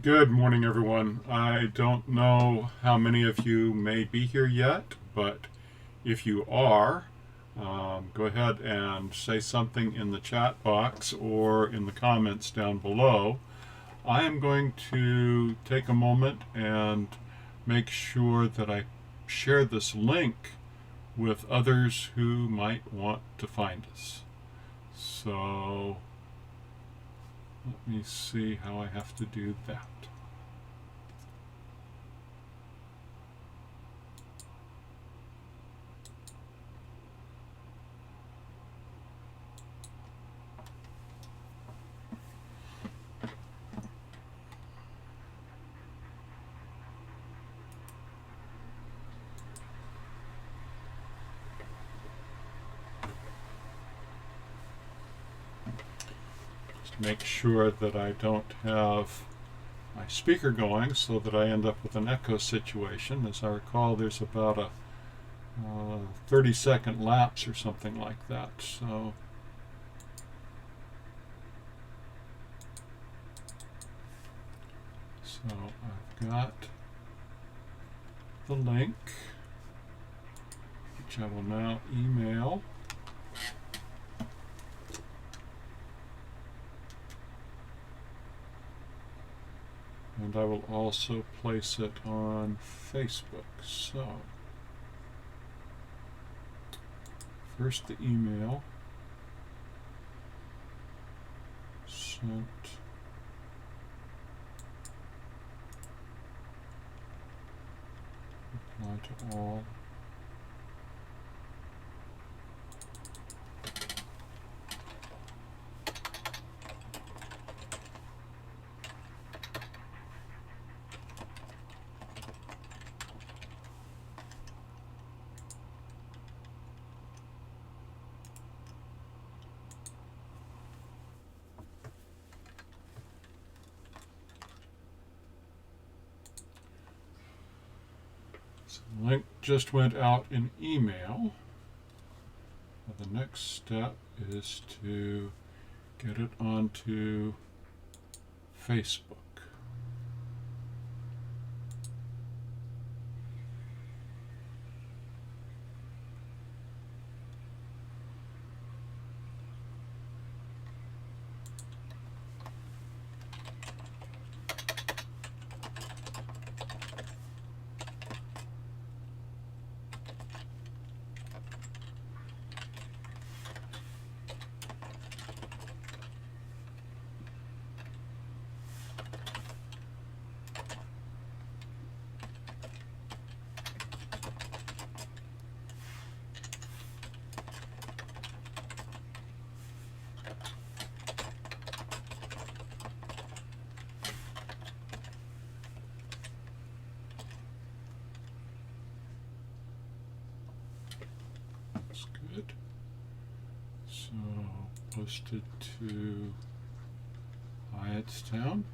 Good morning, everyone. I don't know how many of you may be here yet, but if you are, go ahead and say something in the chat box or in the comments down below. I am going to take a moment and make sure that I share this link with others who might want to find us. So let me see how I have to do that. Make sure that I don't have my speaker going so that I end up with an echo situation. As I recall, there's about a 30-second lapse or something like that. So I've got the link, which I will now email. And I will also place it on Facebook. So, first the email, sent, reply to all. So the link just went out in email. The next step is to get it onto Facebook. That's good. So posted to Hyattstown.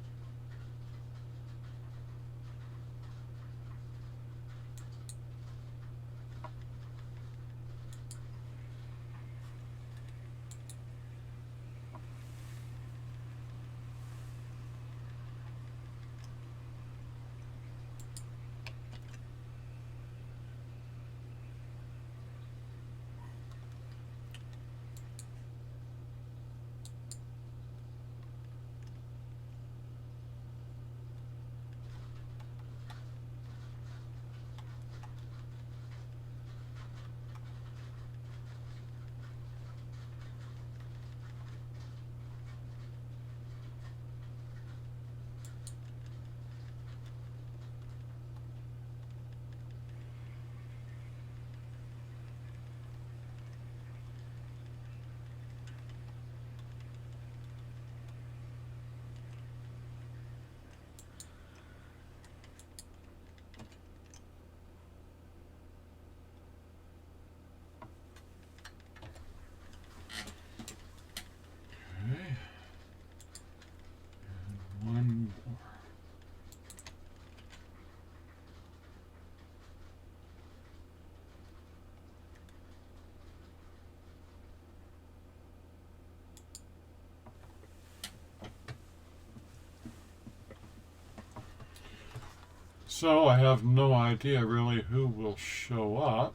So I have no idea really who will show up.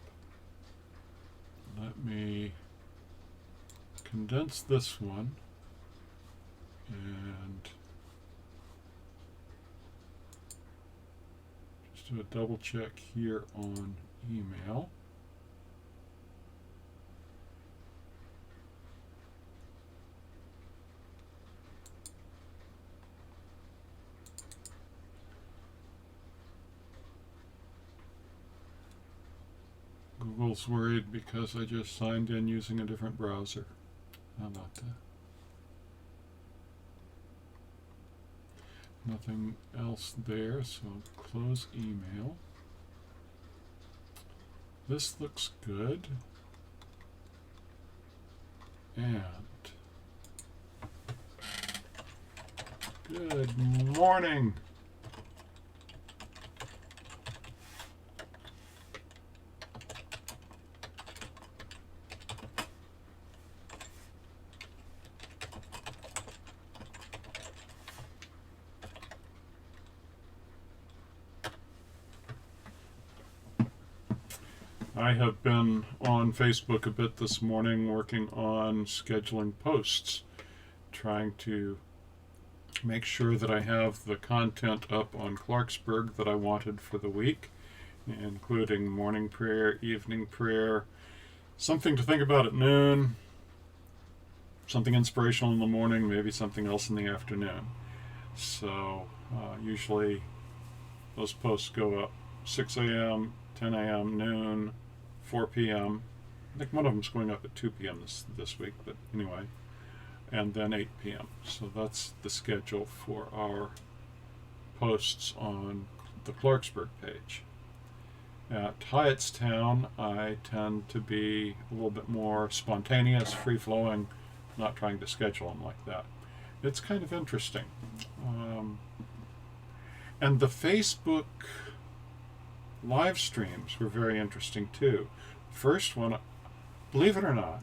Let me condense this one and just do a double check here on email. Google's worried because I just signed in using a different browser. How about that? Nothing else there, so close email. This looks good. And good morning. I have been on Facebook a bit this morning working on scheduling posts, trying to make sure that I have the content up on Clarksburg that I wanted for the week, including morning prayer, evening prayer, something to think about at noon, something inspirational in the morning, maybe something else in the afternoon. So usually those posts go up 6 a.m., 10 a.m., noon, 4 p.m. I think one of them's going up at 2 p.m. this week, but anyway, and then 8 p.m. So that's the schedule for our posts on the Clarksburg page. At Hyattstown, I tend to be a little bit more spontaneous, free-flowing, not trying to schedule them like that. It's kind of interesting. And the Facebook live streams were very interesting too. First one, believe it or not,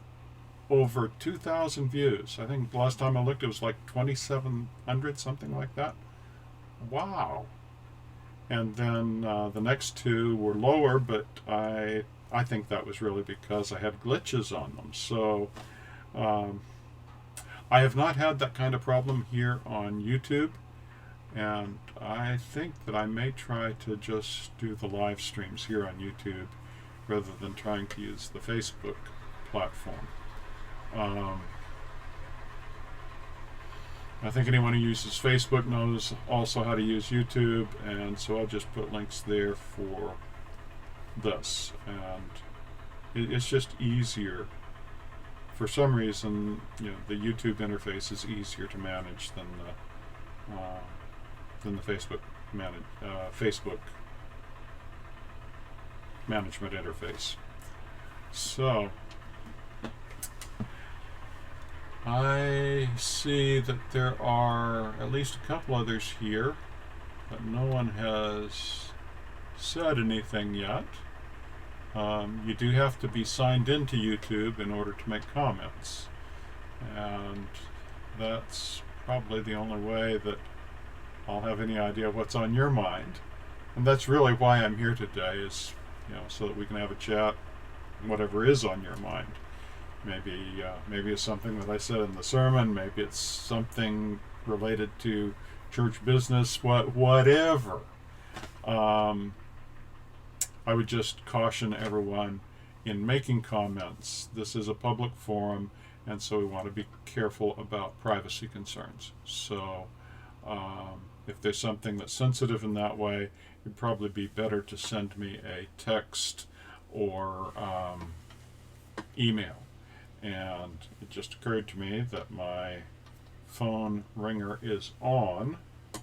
over 2,000 views. I think the last time I looked it was like 2,700, something like that. Wow. And then the next two were lower, but I think that was really because I had glitches on them. So I have not had that kind of problem here on YouTube. And I think that I may try to just do the live streams here on YouTube rather than trying to use the Facebook platform. I think anyone who uses Facebook knows also how to use YouTube, and so I'll just put links there for this. And it's just easier. For some reason, the YouTube interface is easier to manage than the Facebook management interface. So I see that there are at least a couple others here, but no one has said anything yet. You do have to be signed into YouTube in order to make comments, and that's probably the only way that I'll have any idea what's on your mind. And that's really why I'm here today, is so that we can have a chat, whatever is on your mind. Maybe it's something that I said in the sermon, maybe it's something related to church business, whatever. I would just caution everyone in making comments. This is a public forum, and so we want to be careful about privacy concerns. So if there's something that's sensitive in that way, it'd probably be better to send me a text or email. And it just occurred to me that my phone ringer is on. But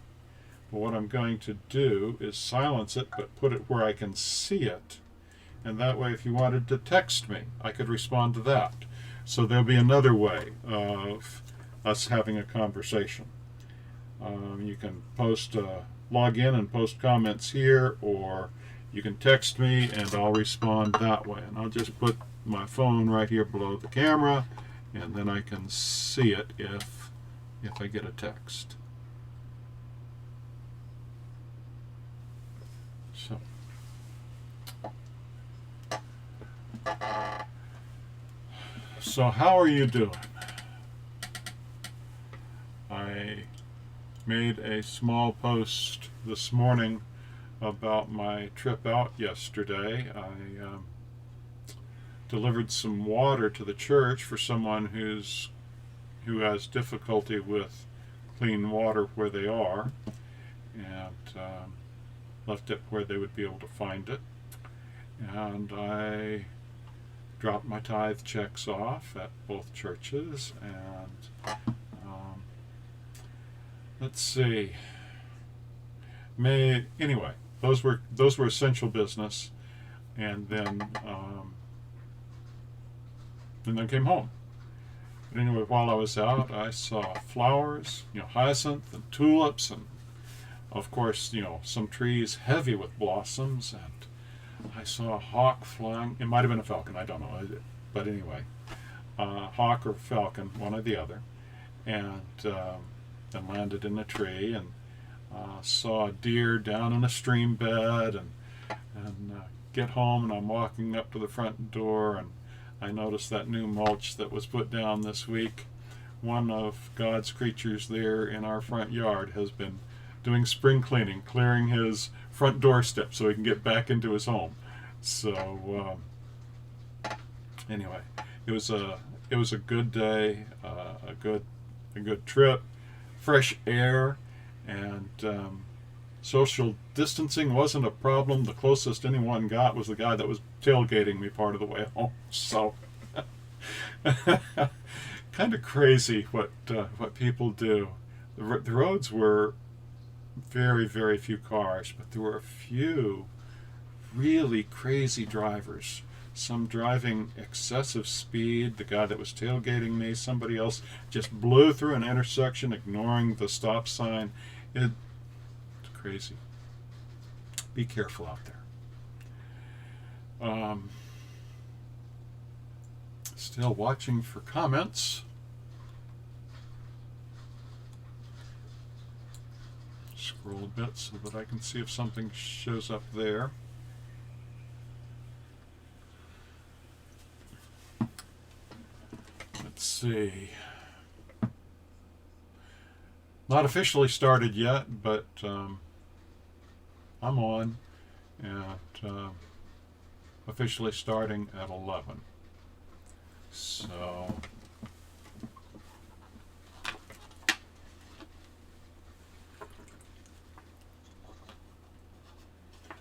what I'm going to do is silence it, but put it where I can see it. And that way, if you wanted to text me, I could respond to that. So there'll be another way of us having a conversation. You can log in and post comments here, or you can text me and I'll respond that way. And I'll just put my phone right here below the camera, and then I can see it if I get a text. So how are you doing? I made a small post this morning about my trip out yesterday. I delivered some water to the church for someone who has difficulty with clean water where they are, and left it where they would be able to find it. And I dropped my tithe checks off at both churches, and let's see. Anyway, those were essential business, and then came home. But anyway, while I was out, I saw flowers, hyacinth and tulips, and of course, some trees heavy with blossoms, and I saw a hawk flying. It might have been a falcon, I don't know, but anyway, hawk or falcon, one or the other, and then landed in a tree, and saw a deer down in a stream bed, and get home, and I'm walking up to the front door, and I noticed that new mulch that was put down this week. One of God's creatures there in our front yard has been doing spring cleaning, clearing his front doorstep so he can get back into his home. So anyway, it was a good day, a good trip, fresh air, and social distancing wasn't a problem. The closest anyone got was the guy that was tailgating me part of the way home. So kind of crazy what people do. The roads were very, very few cars, but there were a few really crazy drivers. Some driving excessive speed. The guy that was tailgating me, somebody else just blew through an intersection ignoring the stop sign. It's crazy. Be careful out there. Still watching for comments. Scroll a bit so that I can see if something shows up there. Let's see. Not officially started yet, but I'm on, and officially starting at 11. So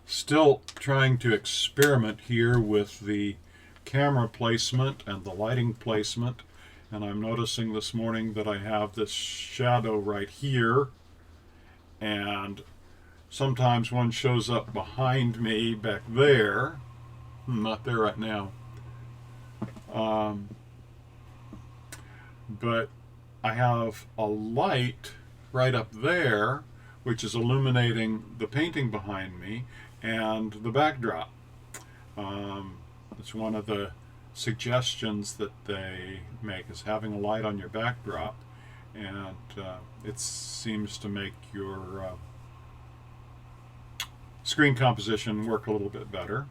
still trying to experiment here with the camera placement and the lighting placement, and I'm noticing this morning that I have this shadow right here, and sometimes one shows up behind me back there. Not there right now. But I have a light right up there which is illuminating the painting behind me and the backdrop. It's one of the suggestions that they make, is having a light on your backdrop, and it seems to make your screen composition work a little bit better.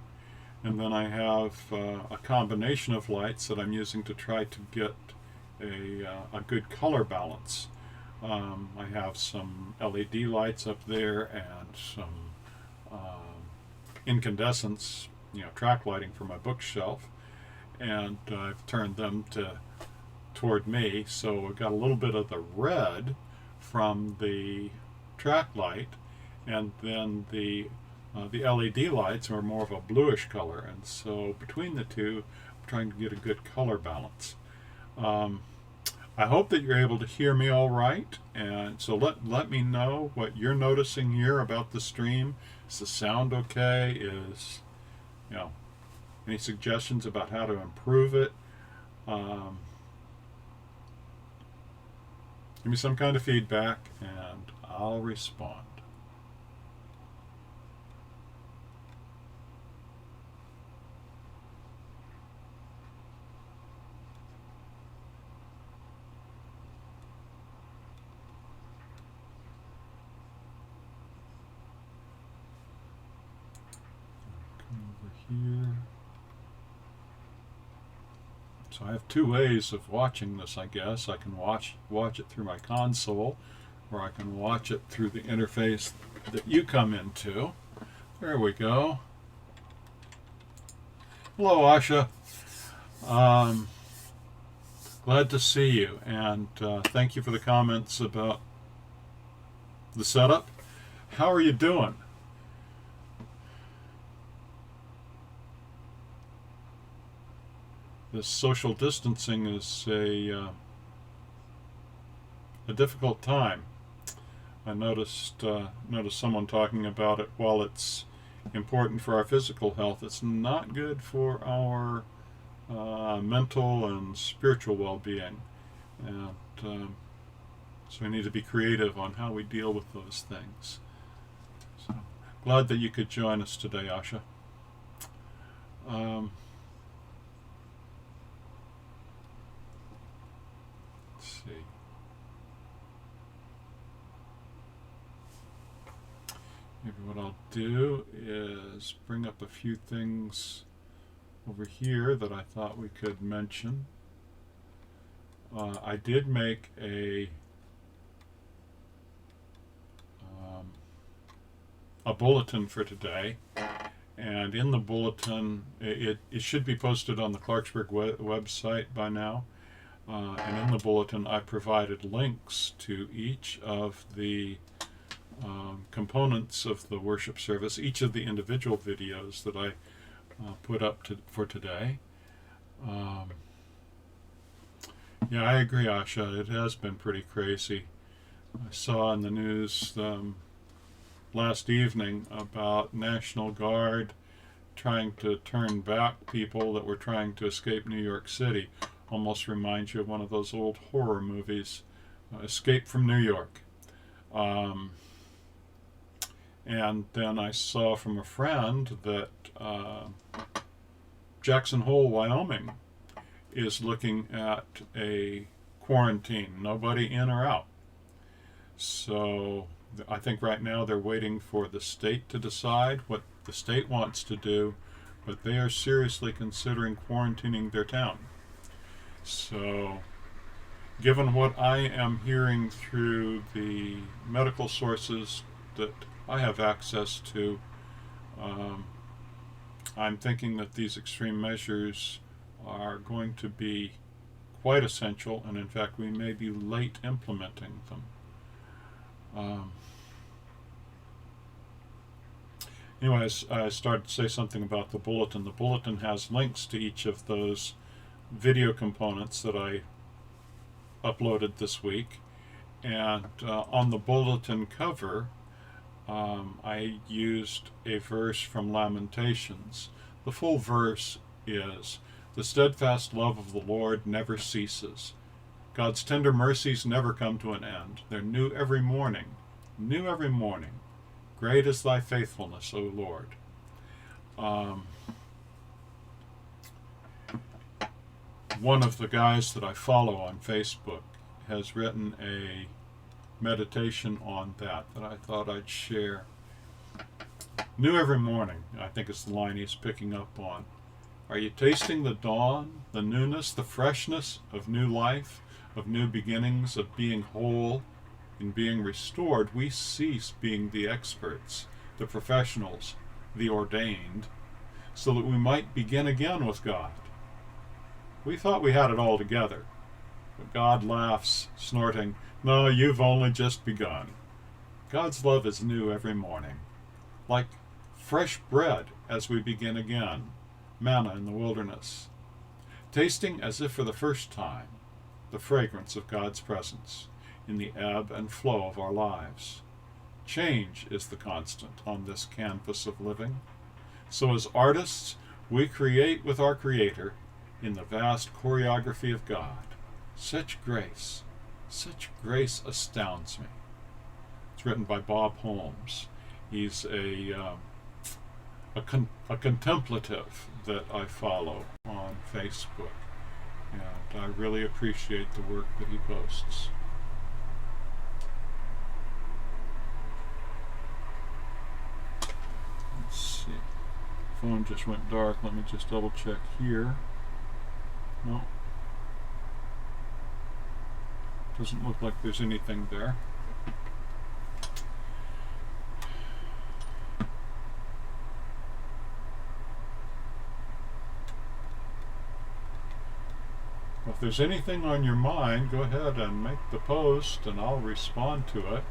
And then I have a combination of lights that I'm using to try to get a good color balance. I have some LED lights up there and some incandescents, track lighting for my bookshelf, and I've turned them toward me, so I've got a little bit of the red from the track light, and then the LED lights are more of a bluish color, and so between the two I'm trying to get a good color balance. I hope that you're able to hear me all right, and so let me know what you're noticing here about the stream. Is the sound okay? Is any suggestions about how to improve it? Give me some kind of feedback and I'll respond. Come over here. So I have two ways of watching this, I guess. I can watch it through my console, or I can watch it through the interface that you come into. There we go. Hello, Asha. Glad to see you, and thank you for the comments about the setup. How are you doing? This social distancing is a difficult time. I noticed someone talking about it. While it's important for our physical health, it's not good for our mental and spiritual well-being, and so we need to be creative on how we deal with those things. So glad that you could join us today, Asha. Let's see. Maybe what I'll do is bring up a few things over here that I thought we could mention. I did make a bulletin for today, and in the bulletin, it should be posted on the Clarksburg website by now, and in the bulletin I provided links to each of the components of the worship service, each of the individual videos that I put up for today. Yeah, I agree, Asha. It has been pretty crazy. I saw in the news last evening about National Guard trying to turn back people that were trying to escape New York City. Almost reminds you of one of those old horror movies, Escape from New York. And then I saw from a friend that Jackson Hole, Wyoming is looking at a quarantine, nobody in or out. So I think right now they're waiting for the state to decide what the state wants to do, but they are seriously considering quarantining their town. So given what I am hearing through the medical sources that I have access to, I'm thinking that these extreme measures are going to be quite essential, and in fact we may be late implementing them. Anyways, I started to say something about the bulletin. The bulletin has links to each of those video components that I uploaded this week, and on the bulletin cover I used a verse from Lamentations. The full verse is, "The steadfast love of the Lord never ceases. God's tender mercies never come to an end. They're new every morning, new every morning. Great is thy faithfulness, O Lord." One of the guys that I follow on Facebook has written a meditation on that I thought I'd share. New every morning, I think is the line he's picking up on. Are you tasting the dawn, the newness, the freshness of new life, of new beginnings, of being whole and being restored? We cease being the experts, the professionals, the ordained, so that we might begin again with God. We thought we had it all together, but God laughs, snorting, "No, you've only just begun." God's love is new every morning, like fresh bread as we begin again, manna in the wilderness, tasting as if for the first time the fragrance of God's presence in the ebb and flow of our lives. Change is the constant on this canvas of living. So as artists, we create with our Creator in the vast choreography of God. Such grace astounds me. It's written by Bob Holmes. He's a contemplative that I follow on Facebook, and I really appreciate the work that he posts. Let's see. Phone just went dark. Let me just double check here. No, Doesn't look like there's anything there. If there's anything on your mind, go ahead and make the post and I'll respond to it.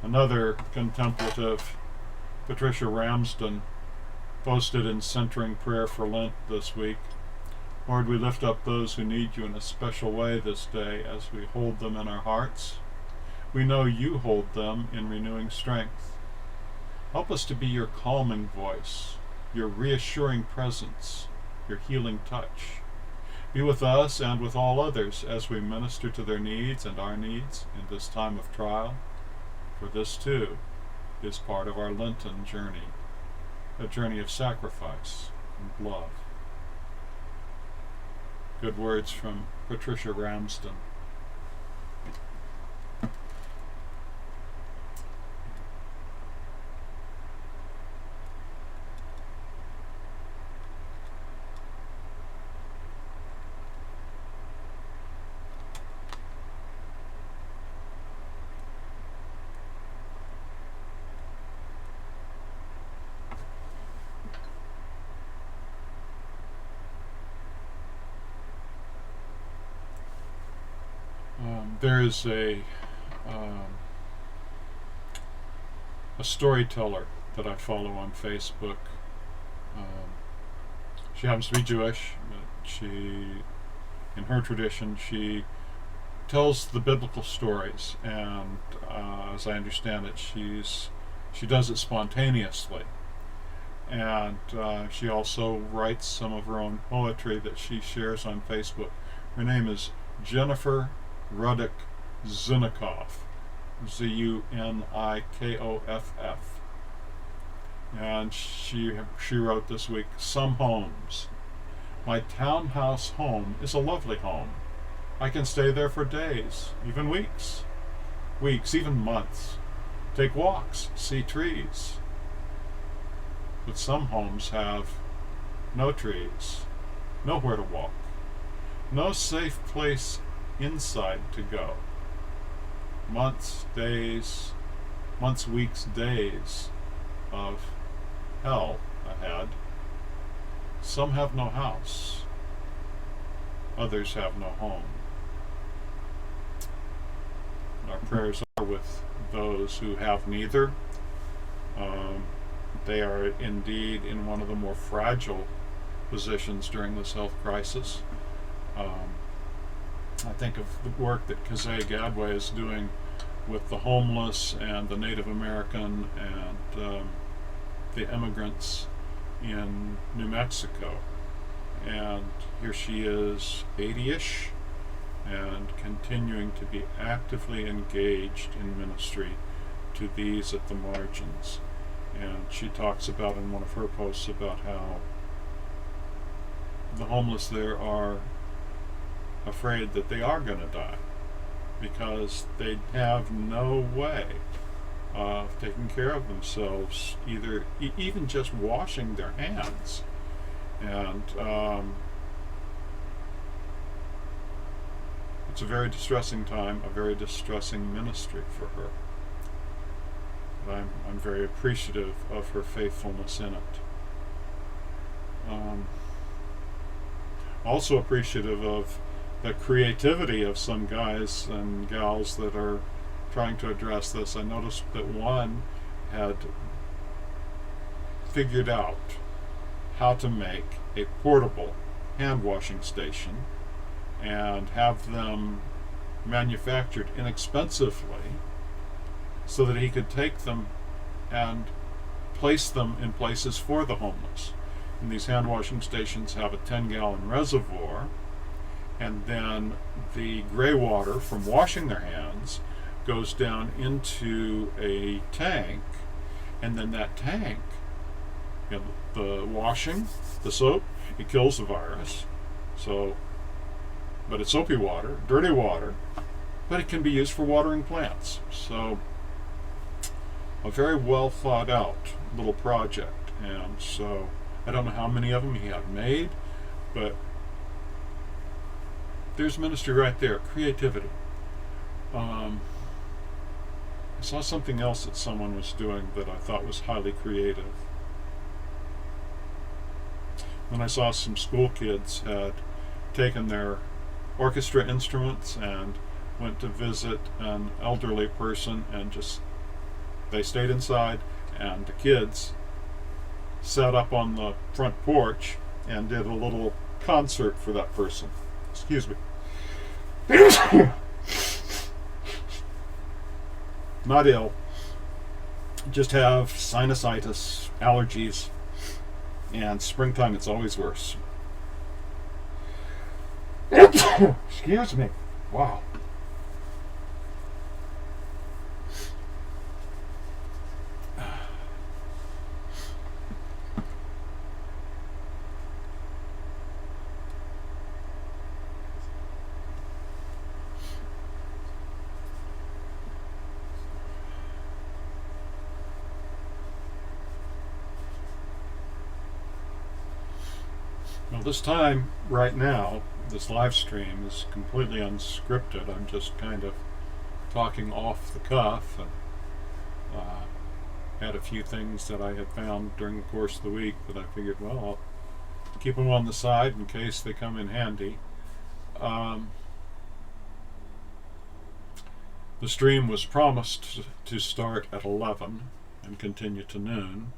Another contemplative, Patricia Ramsden, posted in Centering Prayer for Lent this week. Lord, we lift up those who need you in a special way this day as we hold them in our hearts. We know you hold them in renewing strength. Help us to be your calming voice, your reassuring presence, your healing touch. Be with us and with all others as we minister to their needs and our needs in this time of trial. For this too is part of our Lenten journey, a journey of sacrifice and love. Good words from Patricia Ramsden. There is a storyteller that I follow on Facebook. She happens to be Jewish, but in her tradition, she tells the biblical stories, and as I understand it, she does it spontaneously. And she also writes some of her own poetry that she shares on Facebook. Her name is Jennifer Ruddick Zinikoff, Zunikoff, and she wrote this week, "Some homes. My townhouse home is a lovely home. I can stay there for days, even weeks, even months. Take walks, see trees. But some homes have no trees, nowhere to walk, no safe place inside to go. Months, weeks, days of hell ahead. Some have no house, others have no home." And our prayers are with those who have neither. They are indeed in one of the more fragile positions during this health crisis. I think of the work that Kazay Gadway is doing with the homeless and the Native American and the immigrants in New Mexico. And here she is, 80-ish, and continuing to be actively engaged in ministry to these at the margins. And she talks about in one of her posts about how the homeless there are afraid that they are going to die because they have no way of taking care of themselves, either even just washing their hands. And it's a very distressing time, a very distressing ministry for her. But I'm very appreciative of her faithfulness in it. Also appreciative of the creativity of some guys and gals that are trying to address this. I noticed that one had figured out how to make a portable hand washing station and have them manufactured inexpensively so that he could take them and place them in places for the homeless. And these hand washing stations have a 10-gallon reservoir, and then the gray water from washing their hands goes down into a tank, and then that tank, the washing, the soap, it kills the virus. So, but it's soapy water, dirty water, but it can be used for watering plants. So, a very well thought out little project. And so I don't know how many of them he had made, but there's ministry right there, creativity. I saw something else that someone was doing that I thought was highly creative. When I saw some school kids had taken their orchestra instruments and went to visit an elderly person, and just they stayed inside, and the kids sat up on the front porch and did a little concert for that person. Excuse me. Not ill, just have sinusitis, allergies, and springtime it's always worse. Excuse me. Wow. Well, this time, right now, this live stream is completely unscripted. I'm just kind of talking off the cuff, and had a few things that I had found during the course of the week that I figured, well, I'll keep them on the side in case they come in handy. The stream was promised to start at 11 and continue to noon,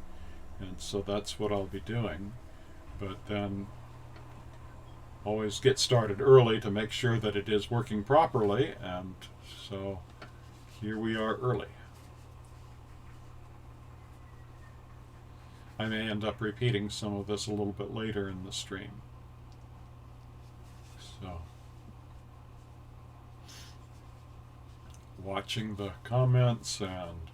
and so that's what I'll be doing. But then always get started early to make sure that it is working properly, and so here we are early. I may end up repeating some of this a little bit later in the stream. So, watching the comments and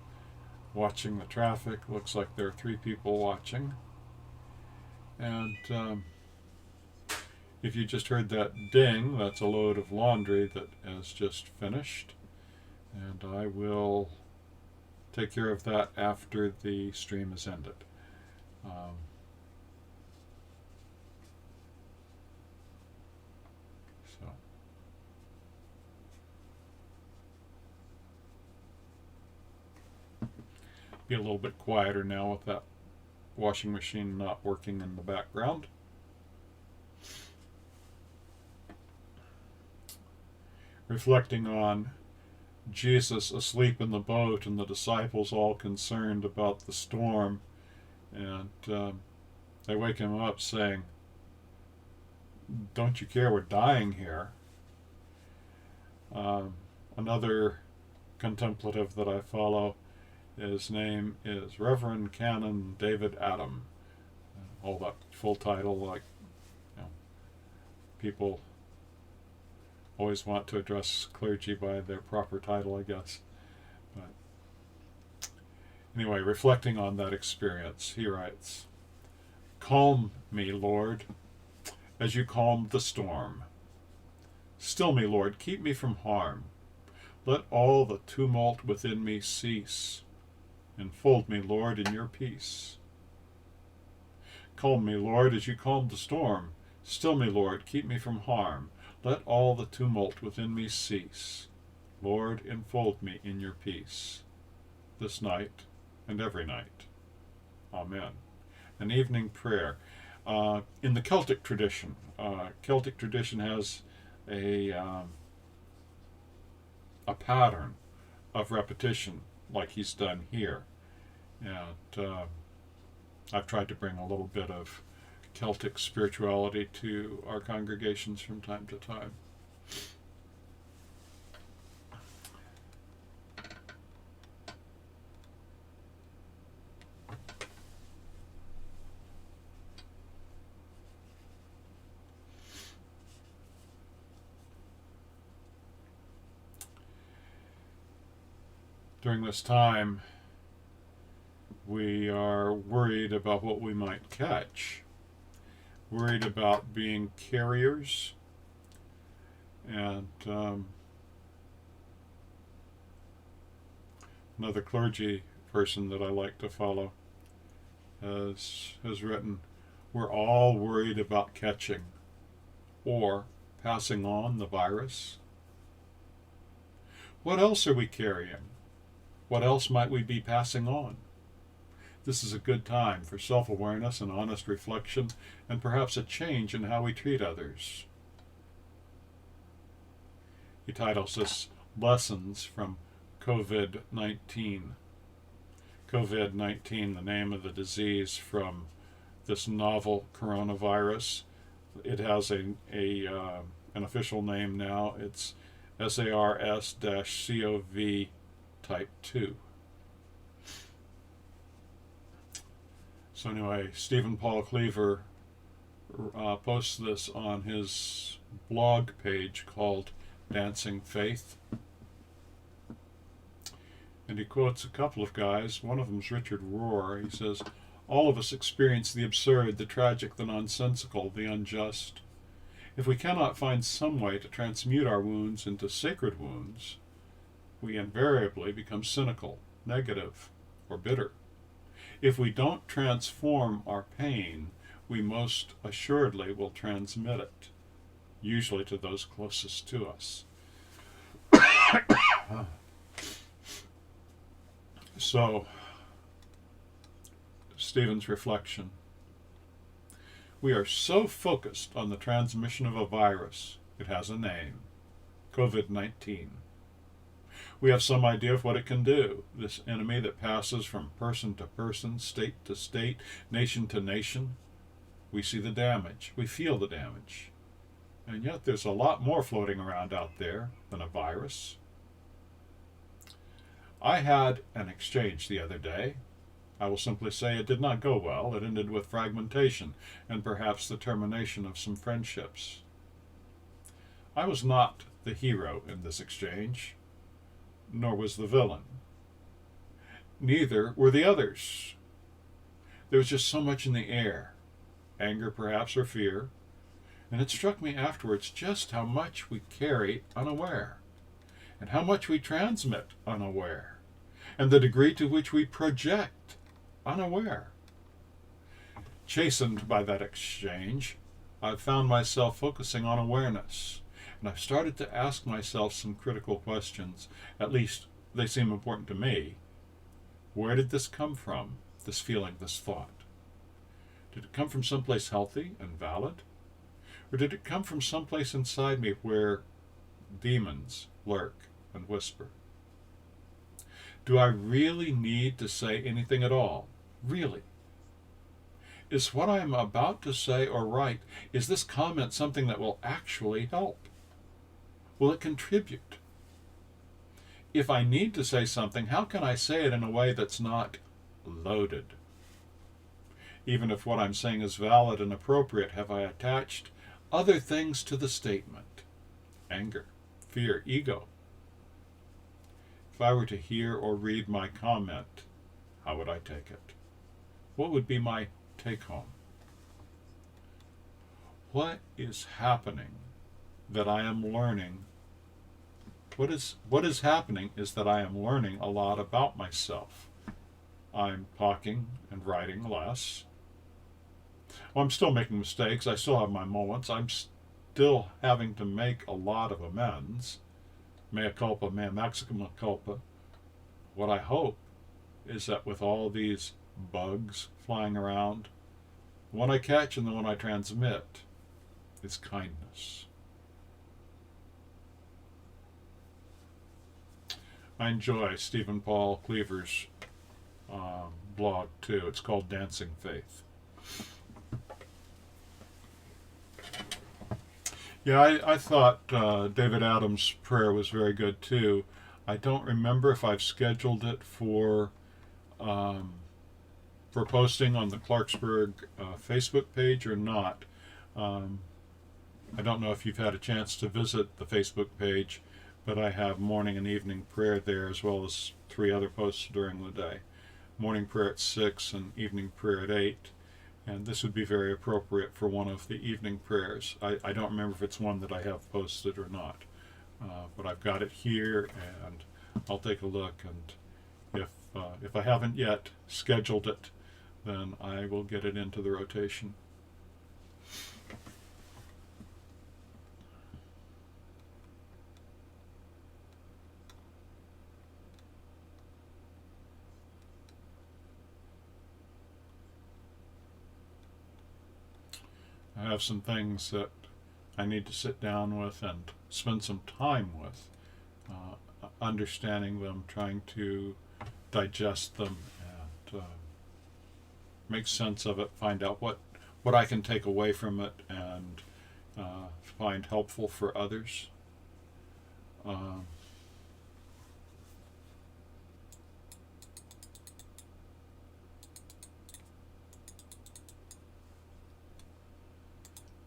watching the traffic. Looks like there are 3 people watching. And if you just heard that ding, that's a load of laundry that has just finished. And I will take care of that after the stream is ended. So. Be a little bit quieter now with that washing machine not working in the background. Reflecting on Jesus asleep in the boat and the disciples all concerned about the storm, and they wake him up saying, "Don't you care we're dying here?" Another contemplative that I follow, his name is Reverend Canon David Adam. All that full title, like, people always want to address clergy by their proper title, I guess. But anyway, reflecting on that experience, he writes, "Calm me, Lord, as you calmed the storm. Still me, Lord, keep me from harm. Let all the tumult within me cease. Enfold me, Lord, in your peace. Calm me, Lord, as you calmed the storm. Still me, Lord, keep me from harm. Let all the tumult within me cease. Lord, enfold me in your peace. This night and every night. Amen." An evening prayer. In the Celtic tradition has a pattern of repetition like he's done here. And I've tried to bring a little bit of Celtic spirituality to our congregations from time to time. During this time, we are worried about what we might catch, worried about being carriers, and another clergy person that I like to follow has written, we're all worried about catching or passing on the virus. What else are we carrying? What else might we be passing on? This is a good time for self-awareness and honest reflection, and perhaps a change in how we treat others. He titles this Lessons from COVID-19. COVID-19, the name of the disease from this novel coronavirus. It has an official name now. It's SARS-CoV type 2. So anyway, Stephen Paul Cleaver posts this on his blog page called Dancing Faith. And he quotes a couple of guys. One of them is Richard Rohr. He says, all of us experience the absurd, the tragic, the nonsensical, the unjust. If we cannot find some way to transmute our wounds into sacred wounds, we invariably become cynical, negative, or bitter. If we don't transform our pain, we most assuredly will transmit it, usually to those closest to us. So, Stephen's reflection. We are so focused on the transmission of a virus, it has a name, COVID-19. We have some idea of what it can do, this enemy that passes from person to person, state to state, nation to nation. We see the damage, we feel the damage. And yet there's a lot more floating around out there than a virus. I had an exchange the other day. I will simply say it did not go well. It ended with fragmentation and perhaps the termination of some friendships. I was not the hero in this exchange, nor was the villain. Neither were the others. There was just so much in the air, anger perhaps or fear, and it struck me afterwards just how much we carry unaware, and how much we transmit unaware, and the degree to which we project unaware. Chastened by that exchange, I've found myself focusing on awareness, and I've started to ask myself some critical questions. At least they seem important to me. Where did this come from, this feeling, this thought? Did it come from someplace healthy and valid? Or did it come from someplace inside me where demons lurk and whisper? Do I really need to say anything at all? Really? Is what I am about to say or write, is this comment something that will actually help? Will it contribute? If I need to say something, how can I say it in a way that's not loaded? Even if what I'm saying is valid and appropriate, have I attached other things to the statement? Anger, fear, ego. If I were to hear or read my comment, how would I take it? What would be my take home? What is happening that I am learning? What is happening is that I am learning a lot about myself. I'm talking and writing less. Well, I'm still making mistakes. I still have my moments. I'm still having to make a lot of amends. Mea culpa, mea maxima culpa. What I hope is that with all these bugs flying around, the one I catch and the one I transmit is kindness. I enjoy Stephen Paul Cleaver's blog too. It's called Dancing Faith. Yeah, I thought David Adams' prayer was very good too. I don't remember if I've scheduled it for posting on the Clarksburg Facebook page or not. I don't know if you've had a chance to visit the Facebook page, but I have morning and evening prayer there, as well as 3 other posts during the day. Morning prayer at 6 and evening prayer at 8. And this would be very appropriate for one of the evening prayers. I don't remember if it's one that I have posted or not. But I've got it here, and I'll take a look. And if I haven't yet scheduled it, then I will get it into the rotation. I have some things that I need to sit down with and spend some time with, understanding them, trying to digest them, and make sense of it, find out what I can take away from it, and find helpful for others.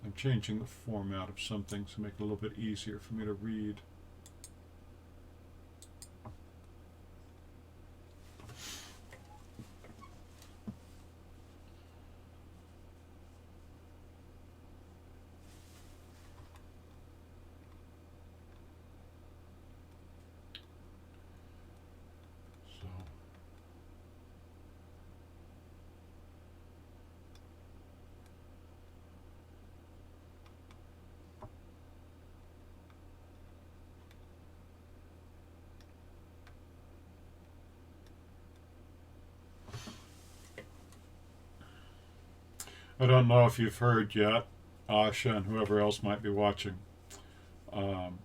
I'm changing the format of some things to make it a little bit easier for me to read. I don't know if you've heard yet, Asha and whoever else might be watching. Um,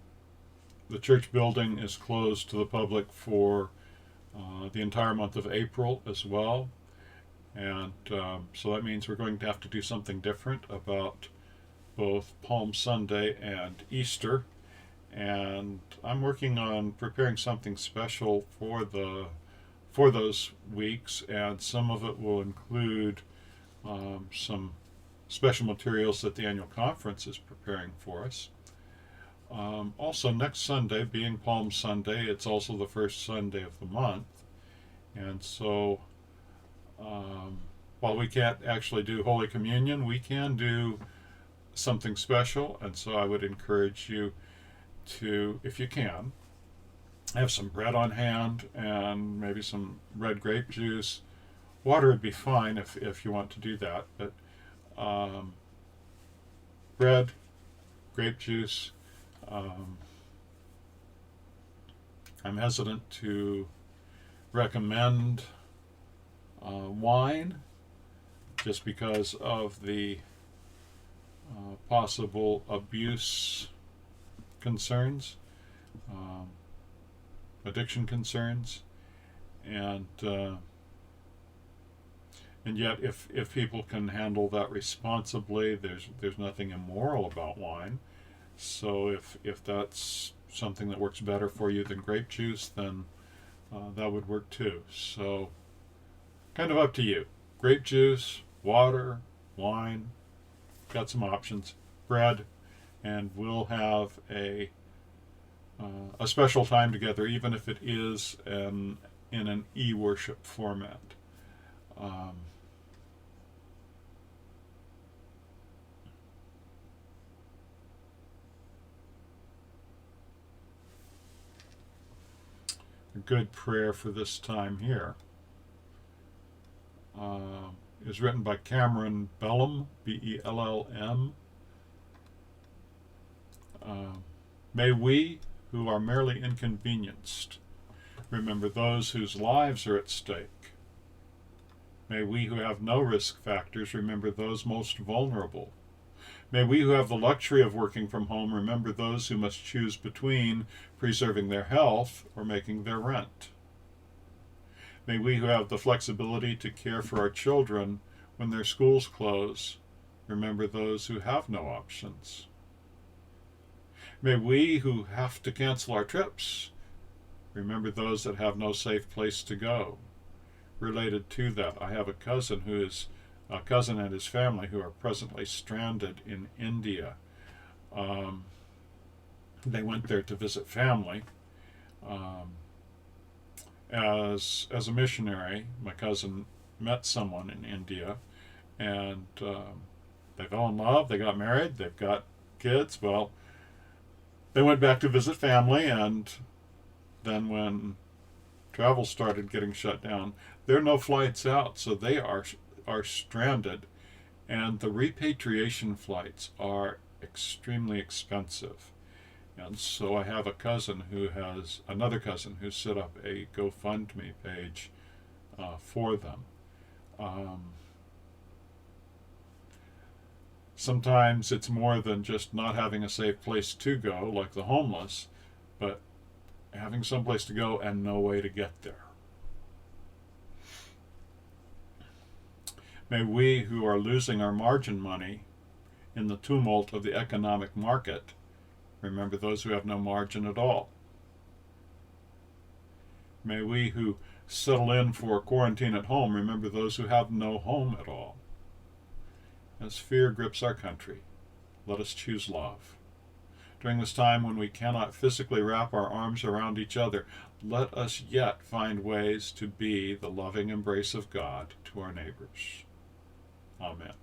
the church building is closed to the public for the entire month of April as well. And so that means we're going to have to do something different about both Palm Sunday and Easter. And I'm working on preparing something special for those weeks, and some of it will include some special materials that the annual conference is preparing for us. Also, next Sunday, being Palm Sunday, it's also the first Sunday of the month. And so, while we can't actually do Holy Communion, we can do something special. And so I would encourage you to, if you can, have some bread on hand and maybe some red grape juice. Water would be fine if you want to do that, but bread, grape juice. I'm hesitant to recommend wine just because of the possible abuse concerns, addiction concerns, and yet if people can handle that responsibly, there's nothing immoral about wine. So if that's something that works better for you than grape juice, then that would work too. So kind of up to you. Grape juice, water, wine, got some options. Bread, and we'll have a special time together, even if it is in an e-worship format. A good prayer for this time here is written by Cameron Bellum, Bellm. May we, who are merely inconvenienced, remember those whose lives are at stake. May we who have no risk factors remember those most vulnerable. May we who have the luxury of working from home remember those who must choose between preserving their health or making their rent. May we who have the flexibility to care for our children when their schools close remember those who have no options. May we who have to cancel our trips remember those that have no safe place to go. Related to that, I have a cousin and his family who are presently stranded in India. They went there to visit family. As a missionary, my cousin met someone in India, and they fell in love, they got married, they've got kids. Well, they went back to visit family, and then when travel started getting shut down, there are no flights out, so they are are stranded, and the repatriation flights are extremely expensive. And so I have another cousin who set up a GoFundMe page for them. Sometimes it's more than just not having a safe place to go, like the homeless, but having someplace to go and no way to get there. May we who are losing our margin money in the tumult of the economic market remember those who have no margin at all. May we who settle in for quarantine at home remember those who have no home at all. As fear grips our country, let us choose love. During this time when we cannot physically wrap our arms around each other, let us yet find ways to be the loving embrace of God to our neighbors. Amen.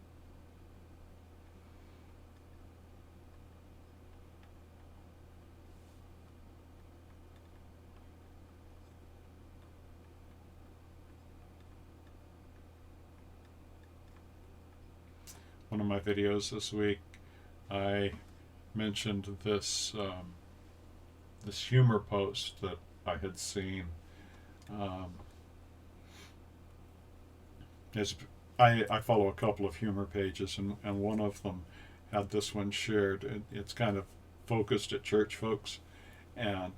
One of my videos this week, I mentioned this humor post that I had seen. I follow a couple of humor pages, and one of them had this one shared. It's kind of focused at church folks, and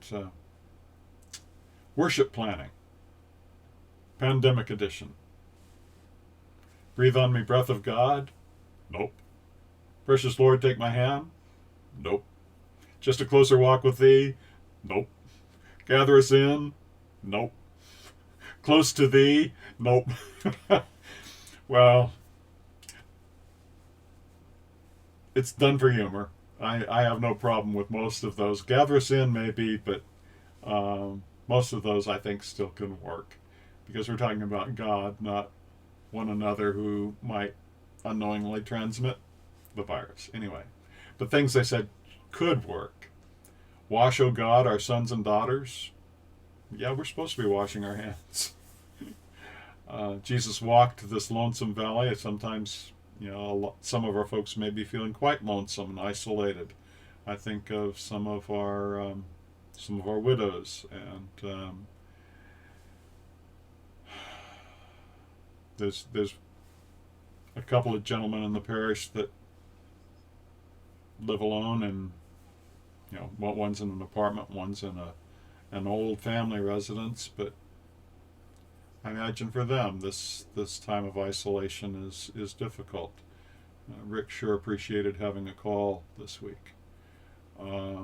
worship planning, pandemic edition. Breathe on me, breath of God. Nope. Precious Lord, take my hand. Nope. Just a closer walk with thee. Nope. Gather us in. Nope. Close to thee. Nope. Well, it's done for humor. I have no problem with most of those. Gather us in maybe, but most of those I think still can work, because we're talking about God, not one another who might unknowingly transmit the virus. Anyway, but things I said could work. Wash, O God, our sons and daughters. Yeah, we're supposed to be washing our hands. Jesus walked this lonesome valley. Sometimes, some of our folks may be feeling quite lonesome and isolated. I think of some of our widows, and there's a couple of gentlemen in the parish that live alone, and one's in an apartment, one's in an old family residence. But I imagine for them this time of isolation is difficult. Rick sure appreciated having a call this week. I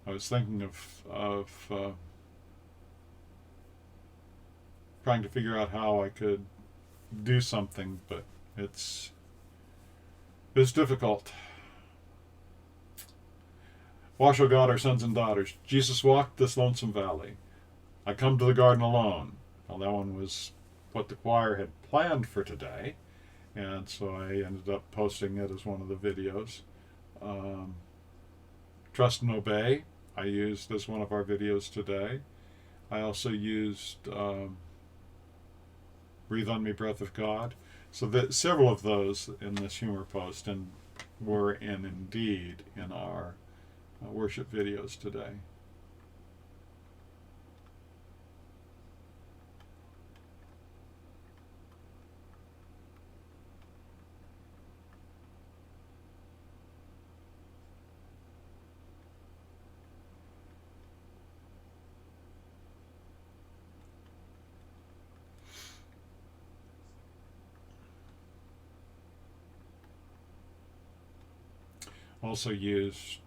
was thinking of trying to figure out how I could do something, but it's difficult. Wash, O God, our sons and daughters. Jesus walked this lonesome valley. I come to the garden alone. Well, that one was what the choir had planned for today, and so I ended up posting it as one of the videos. Trust and obey, I used as one of our videos today. I also used Breathe on me, breath of God. So that several of those in this humor post, and were indeed in our worship videos today. Also used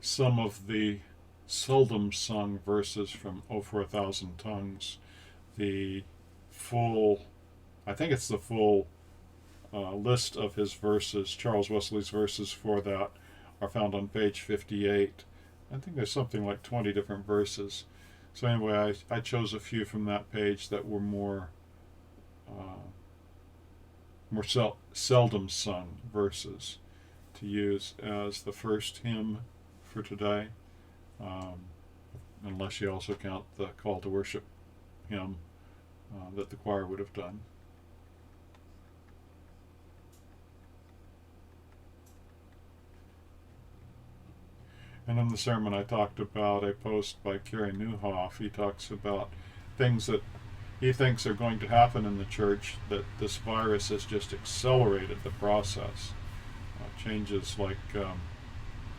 some of the seldom sung verses from "Oh for a Thousand Tongues." The full, I think it's the full list of his verses, Charles Wesley's verses for that, are found on page 58. I think there's something like 20 different verses. So anyway, I chose a few from that page that were more seldom sung verses to use as the first hymn for today, unless you also count the call to worship hymn that the choir would have done. And in the sermon I talked about a post by Kerry Newhoff. He talks about things that he thinks are going to happen in the church, that this virus has just accelerated the process. Changes like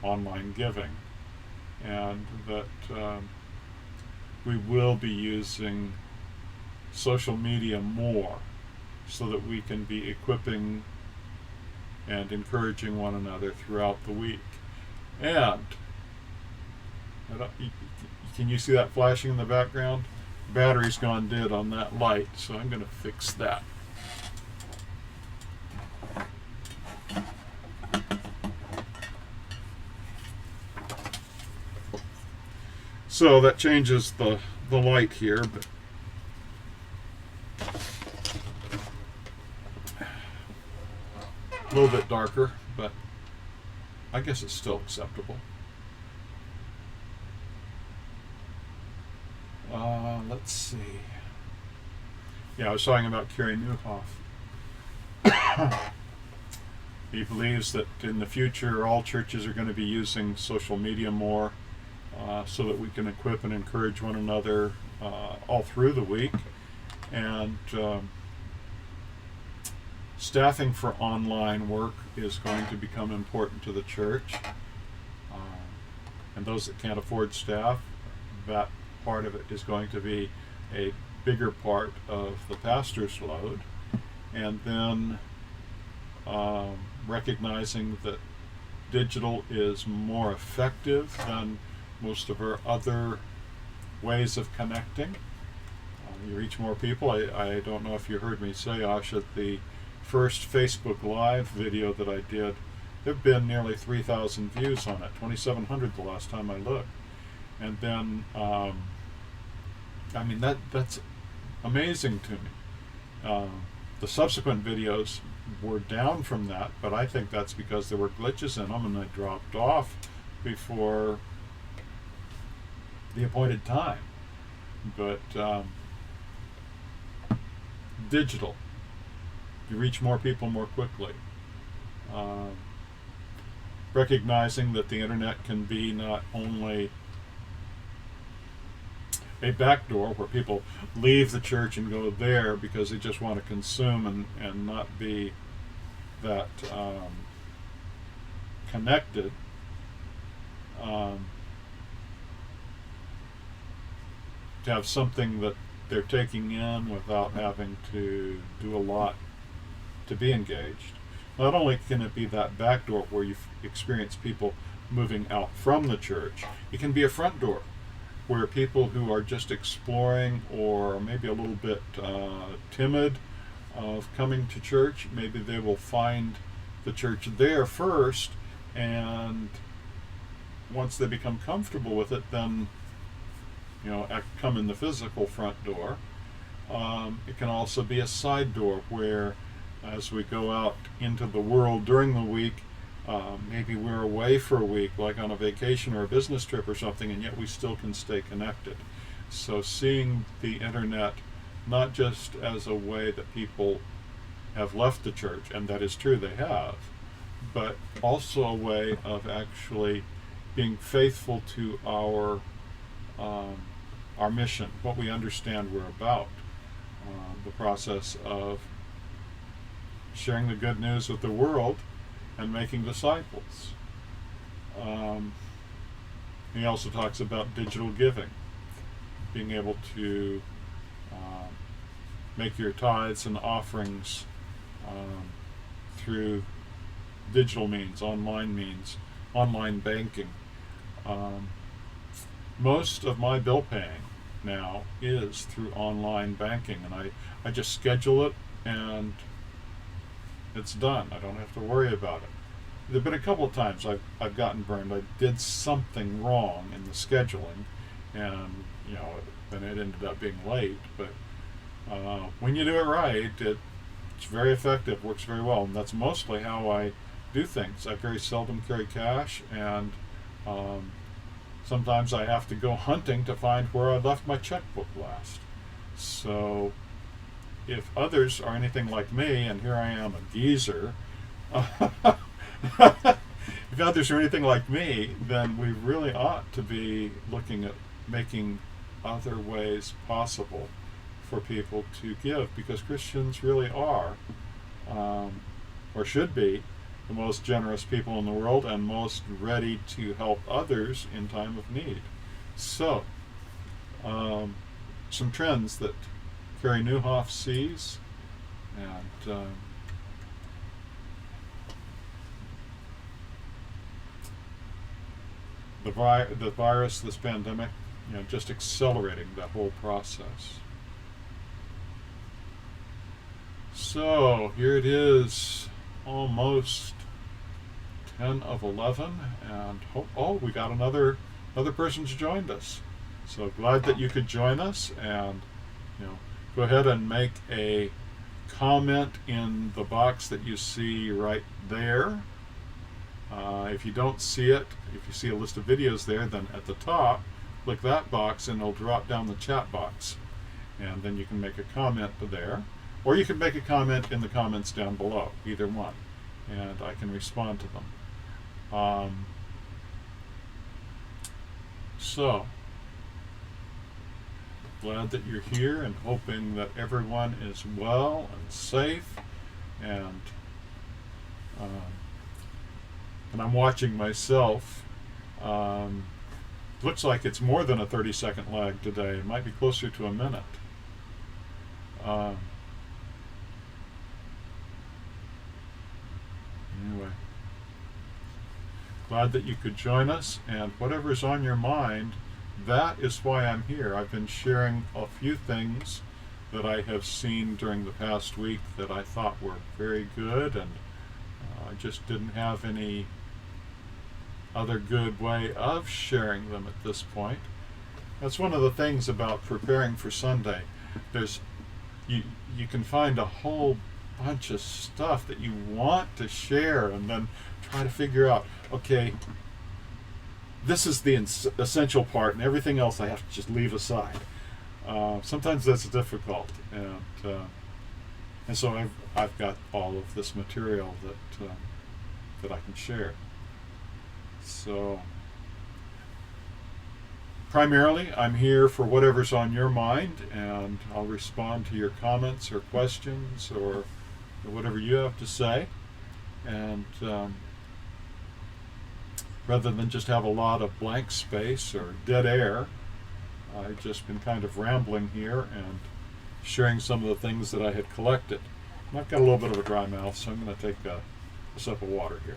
online giving, and that we will be using social media more so that we can be equipping and encouraging one another throughout the week. And can you see that flashing in the background? Battery's gone dead on that light, so I'm going to fix that. So that changes the light here, but a little bit darker, but I guess it's still acceptable. Let's see. Yeah, I was talking about Kerry Newhoff. He believes that in the future all churches are going to be using social media more, so that we can equip and encourage one another all through the week. And staffing for online work is going to become important to the church. And those that can't afford staff, that part of it is going to be a bigger part of the pastor's load. And then recognizing that digital is more effective than most of our other ways of connecting. You reach more people. I don't know if you heard me say, Ash, at the first Facebook Live video that I did, there have been nearly 3,000 views on it, 2,700 the last time I looked. And then, that's amazing to me. The subsequent videos were down from that, but I think that's because there were glitches in them and they dropped off before the appointed time. But digital, you reach more people more quickly. Recognizing that the internet can be not only a backdoor where people leave the church and go there because they just want to consume and not be that connected. To have something that they're taking in without having to do a lot to be engaged. Not only can it be that back door where you experience people moving out from the church, it can be a front door where people who are just exploring or maybe a little bit timid of coming to church, maybe they will find the church there first, and once they become comfortable with it, then come in the physical front door. It can also be a side door where, as we go out into the world during the week, maybe we're away for a week, like on a vacation or a business trip or something, and yet we still can stay connected. So seeing the internet not just as a way that people have left the church, and that is true, they have, but also a way of actually being faithful to our mission, what we understand we're about, the process of sharing the good news with the world and making disciples. He also talks about digital giving, being able to make your tithes and offerings through digital means, online banking. Most of my bill paying now is through online banking, and I just schedule it and it's done. I don't have to worry about it. There have been a couple of times I've gotten burned. I did something wrong in the scheduling, and then it ended up being late. But when you do it right, it's very effective, works very well, and that's mostly how I do things. I very seldom carry cash, and sometimes I have to go hunting to find where I left my checkbook last. So if others are anything like me, and here I am, a geezer, if others are anything like me, then we really ought to be looking at making other ways possible for people to give, because Christians really are, or should be, the most generous people in the world and most ready to help others in time of need. So, some trends that Carrie Nieuwhof sees, and the virus, this pandemic, just accelerating that whole process. So here it is, almost 10 of 11, and we got another person's joined us. So glad that you could join us, and go ahead and make a comment in the box that you see right there. If you don't see it, if you see a list of videos there, then at the top, click that box and it'll drop down the chat box. And then you can make a comment there. Or you can make a comment in the comments down below, either one. And I can respond to them. So, glad that you're here and hoping that everyone is well and safe. And I'm watching myself. Looks like it's more than a 30-second lag today. It might be closer to a minute. Anyway, glad that you could join us, and whatever's on your mind, that is why I'm here. I've been sharing a few things that I have seen during the past week that I thought were very good, and I just didn't have any other good way of sharing them at this point. That's one of the things about preparing for Sunday. You can find a whole bunch of stuff that you want to share, and then try to figure out, okay, this is the essential part, and everything else I have to just leave aside. Sometimes that's difficult, and so I've got all of this material that I can share. So primarily, I'm here for whatever's on your mind, and I'll respond to your comments or questions or whatever you have to say. And rather than just have a lot of blank space or dead air, I've just been kind of rambling here and sharing some of the things that I had collected. And I've got a little bit of a dry mouth, so I'm going to take a sip of water here.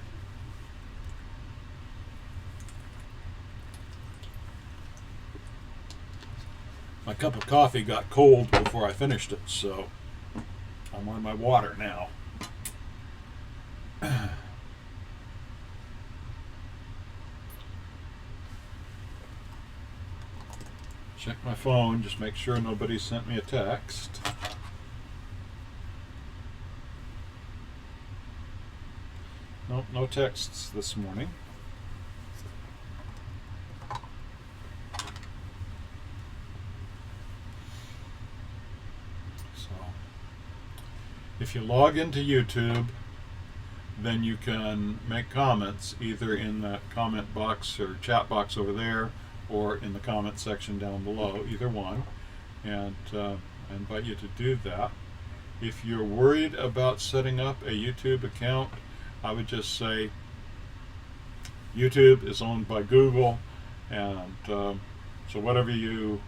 My cup of coffee got cold before I finished it, so I'm on my water now. Check my phone, just make sure nobody sent me a text. Nope, no texts this morning. If you log into YouTube, then you can make comments either in that comment box or chat box over there, or in the comment section down below, either one. And I invite you to do that. If you're worried about setting up a YouTube account, I would just say YouTube is owned by Google, and so whatever you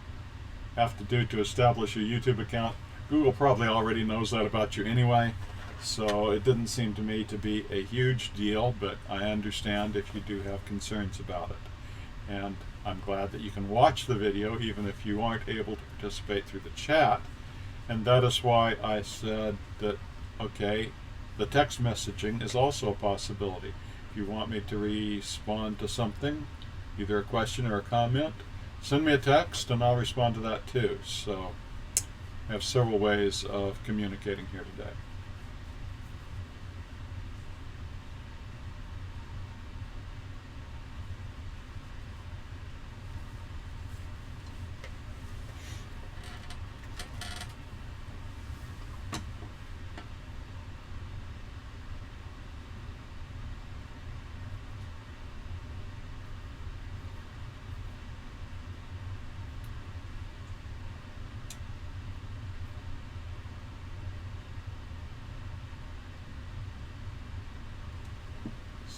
have to do to establish a YouTube account, Google probably already knows that about you anyway, so it didn't seem to me to be a huge deal, but I understand if you do have concerns about it. And I'm glad that you can watch the video even if you aren't able to participate through the chat. And that is why I said that, okay, the text messaging is also a possibility. If you want me to respond to something, either a question or a comment, send me a text and I'll respond to that too. So I have several ways of communicating here today.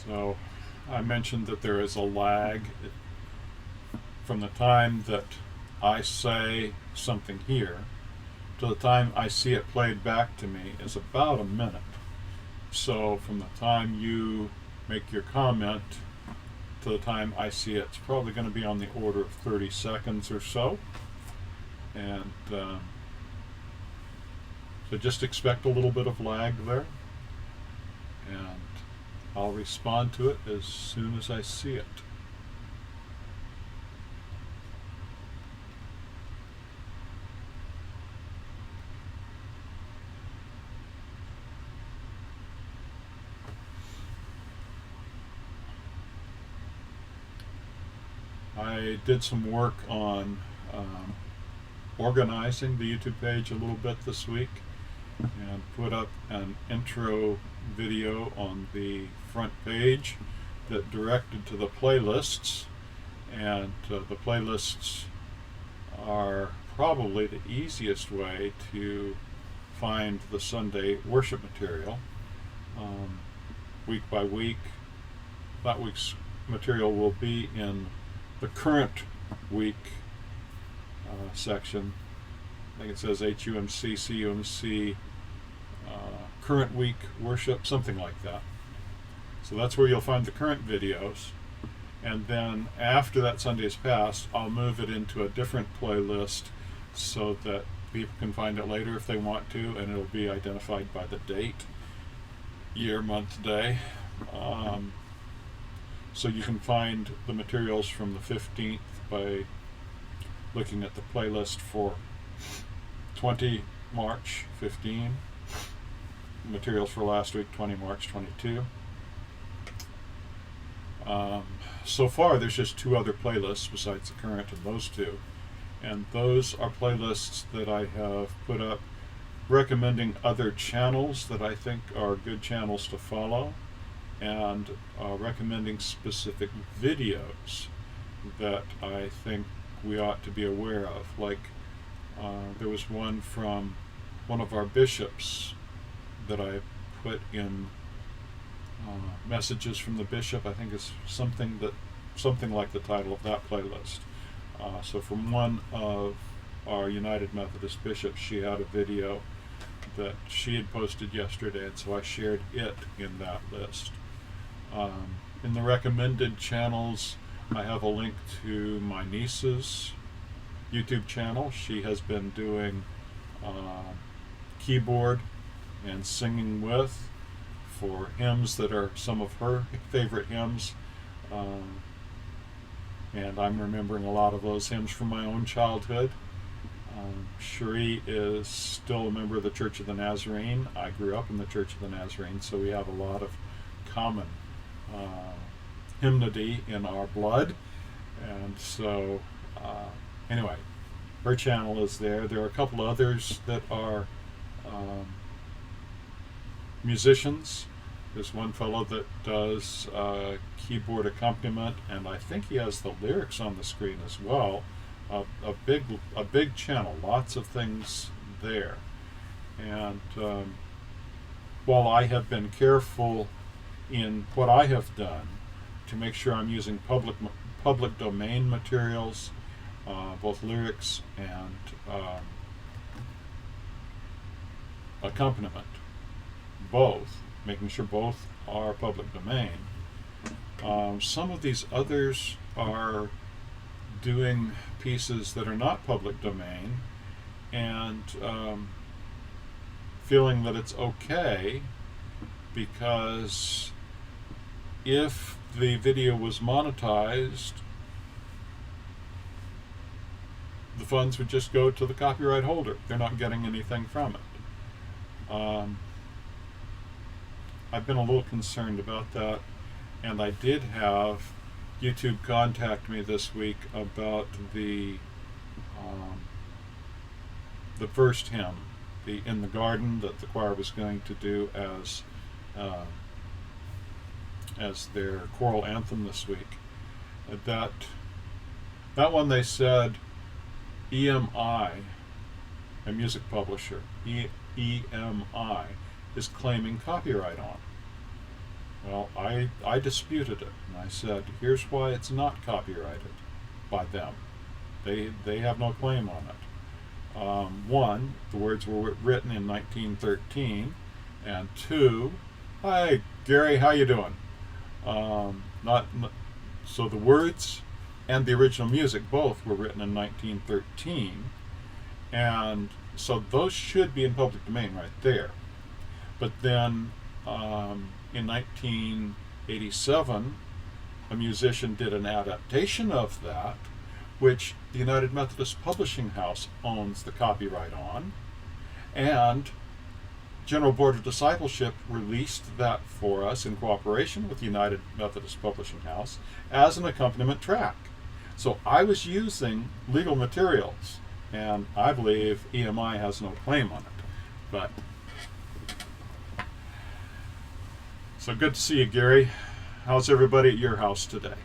So I mentioned that there is a lag from the time that I say something here to the time I see it played back to me is about a minute. So from the time you make your comment to the time I see it, it's probably going to be on the order of 30 seconds or so. And so just expect a little bit of lag there. And I'll respond to it as soon as I see it. I did some work on organizing the YouTube page a little bit this week and put up an intro video on the front page that directed to the playlists, and the playlists are probably the easiest way to find the Sunday worship material. Week by week, that week's material will be in the current week section. I think it says HUMC, CUMC, current week worship, something like that. So that's where you'll find the current videos. And then after that Sunday is passed, I'll move it into a different playlist so that people can find it later if they want to, and it'll be identified by the date, year, month, day. So you can find the materials from the 15th by looking at the playlist for 20 March 15, materials for last week 20 March 22. So far there's just two other playlists besides the current and those two, and those are playlists that I have put up recommending other channels that I think are good channels to follow, and recommending specific videos that I think we ought to be aware of. Like there was one from one of our bishops that I put in messages from the bishop. I think it's something like the title of that playlist. So from one of our United Methodist bishops, she had a video that she had posted yesterday, and so I shared it in that list. In the recommended channels, I have a link to my niece's YouTube channel. She has been doing keyboard and singing with for hymns that are some of her favorite hymns. And I'm remembering a lot of those hymns from my own childhood. Cherie is still a member of the Church of the Nazarene. I grew up in the Church of the Nazarene, so we have a lot of common hymnody in our blood. And so anyway, her channel is there. There are a couple others that are musicians. There's one fellow that does keyboard accompaniment, and I think he has the lyrics on the screen as well. A big channel, lots of things there. And while I have been careful in what I have done to make sure I'm using public domain materials, both lyrics and accompaniment, both, making sure both are public domain. Some of these others are doing pieces that are not public domain, and feeling that it's okay, because if the video was monetized, the funds would just go to the copyright holder. They're not getting anything from it. I've been a little concerned about that, and I did have YouTube contact me this week about the first hymn, the In the Garden, that the choir was going to do as their choral anthem this week. That one, they said EMI, a music publisher, EMI, is claiming copyright on. Well, I disputed it, and I said, here's why it's not copyrighted by them. They have no claim on it. One, the words were written in 1913, and two, hi Gary, how you doing? Not so the words and the original music both were written in 1913, and so those should be in public domain right there. But then in 1987, a musician did an adaptation of that, which the United Methodist Publishing House owns the copyright on, and General Board of Discipleship released that for us in cooperation with the United Methodist Publishing House as an accompaniment track. So I was using legal materials, and I believe EMI has no claim on it. But so good to see you, Gary. How's everybody at your house today?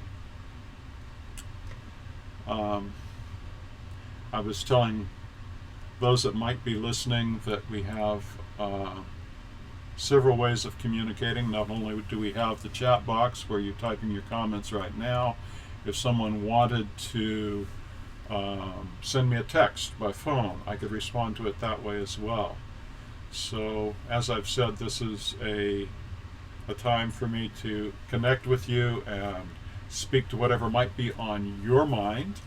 I was telling those that might be listening that we have several ways of communicating. Not only do we have the chat box where you're typing your comments right now, if someone wanted to send me a text by phone, I could respond to it that way as well. So as I've said, this is a time for me to connect with you and speak to whatever might be on your mind,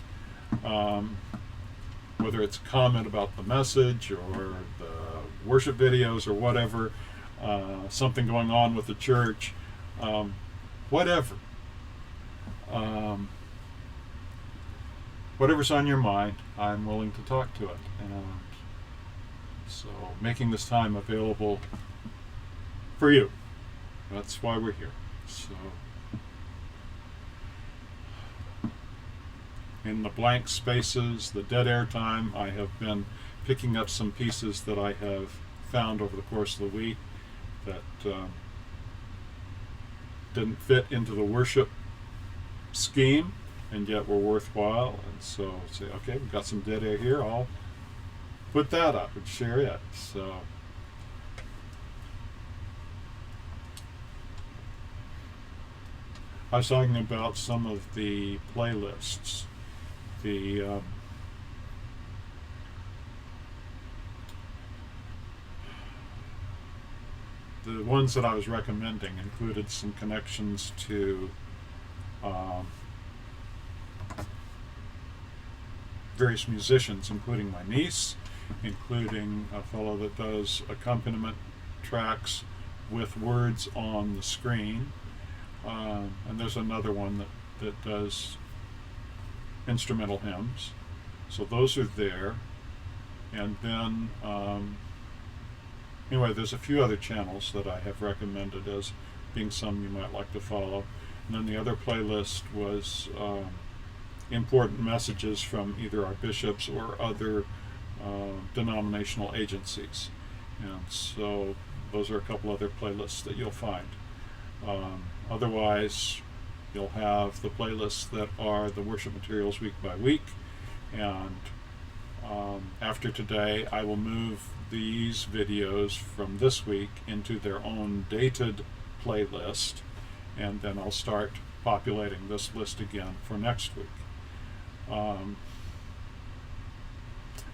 whether it's a comment about the message or the worship videos or whatever, something going on with the church, whatever. Whatever's on your mind, I'm willing to talk to it. And so making this time available for you. That's why we're here. So in the blank spaces, the dead air time, I have been picking up some pieces that I have found over the course of the week that didn't fit into the worship scheme and yet were worthwhile. And so say, okay, we've got some dead air here, I'll put that up and share it. So I was talking about some of the playlists. The ones that I was recommending included some connections to various musicians, including my niece, including a fellow that does accompaniment tracks with words on the screen. And there's another one that does instrumental hymns. So those are there. And then, anyway, there's a few other channels that I have recommended as being some you might like to follow. And then the other playlist was important messages from either our bishops or other denominational agencies. And so those are a couple other playlists that you'll find. Otherwise, you'll have the playlists that are the worship materials week by week, and after today I will move these videos from this week into their own dated playlist, and then I'll start populating this list again for next week.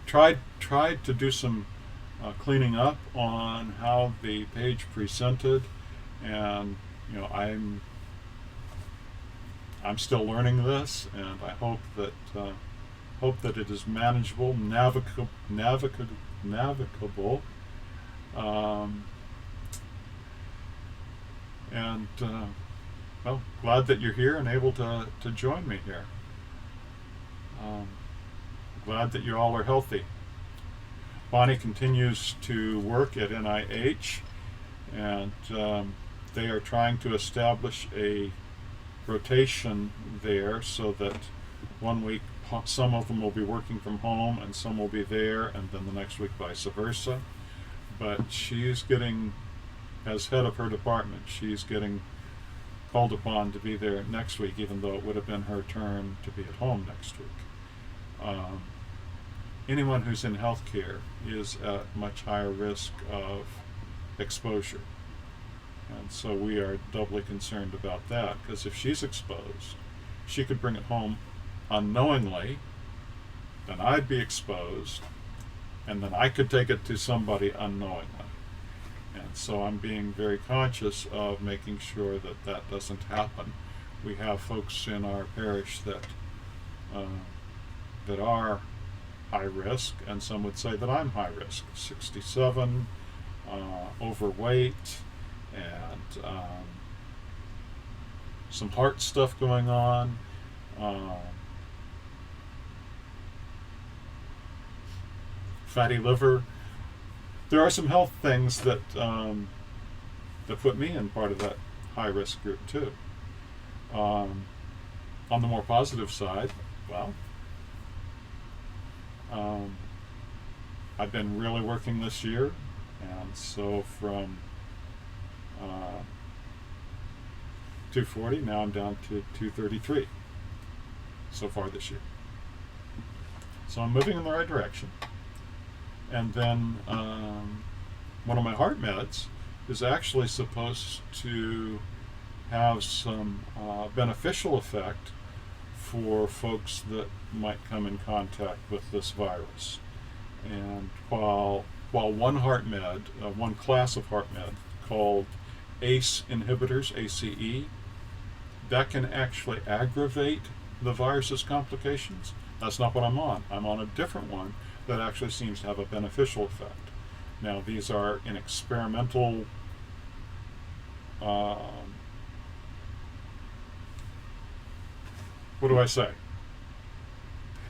Tried to do some cleaning up on how the page presented, and you know, I'm still learning this, and I hope that it is manageable, navigable, and well, glad that you're here and able to join me here. Glad that you all are healthy. Bonnie continues to work at NIH, and they are trying to establish a rotation there so that one week some of them will be working from home and some will be there, and then the next week vice versa. But she's getting, as head of her department, she's getting called upon to be there next week, even though it would have been her turn to be at home next week. Anyone who's in healthcare is at much higher risk of exposure. And so we are doubly concerned about that, because if she's exposed, she could bring it home unknowingly, then I'd be exposed, and then I could take it to somebody unknowingly. And so I'm being very conscious of making sure that that doesn't happen. We have folks in our parish that are high risk, and some would say that I'm high risk. 67, overweight, and some heart stuff going on. Fatty liver. There are some health things that that put me in part of that high risk group too. On the more positive side, well, I've been really working this year, and so from 240, now I'm down to 233 so far this year. So I'm moving in the right direction. And then one of my heart meds is actually supposed to have some beneficial effect for folks that might come in contact with this virus. And while one heart med, one class of heart med called ACE inhibitors, ACE, that can actually aggravate the virus's complications. That's not what I'm on. I'm on a different one that actually seems to have a beneficial effect. Now, these are in experimental what do I say?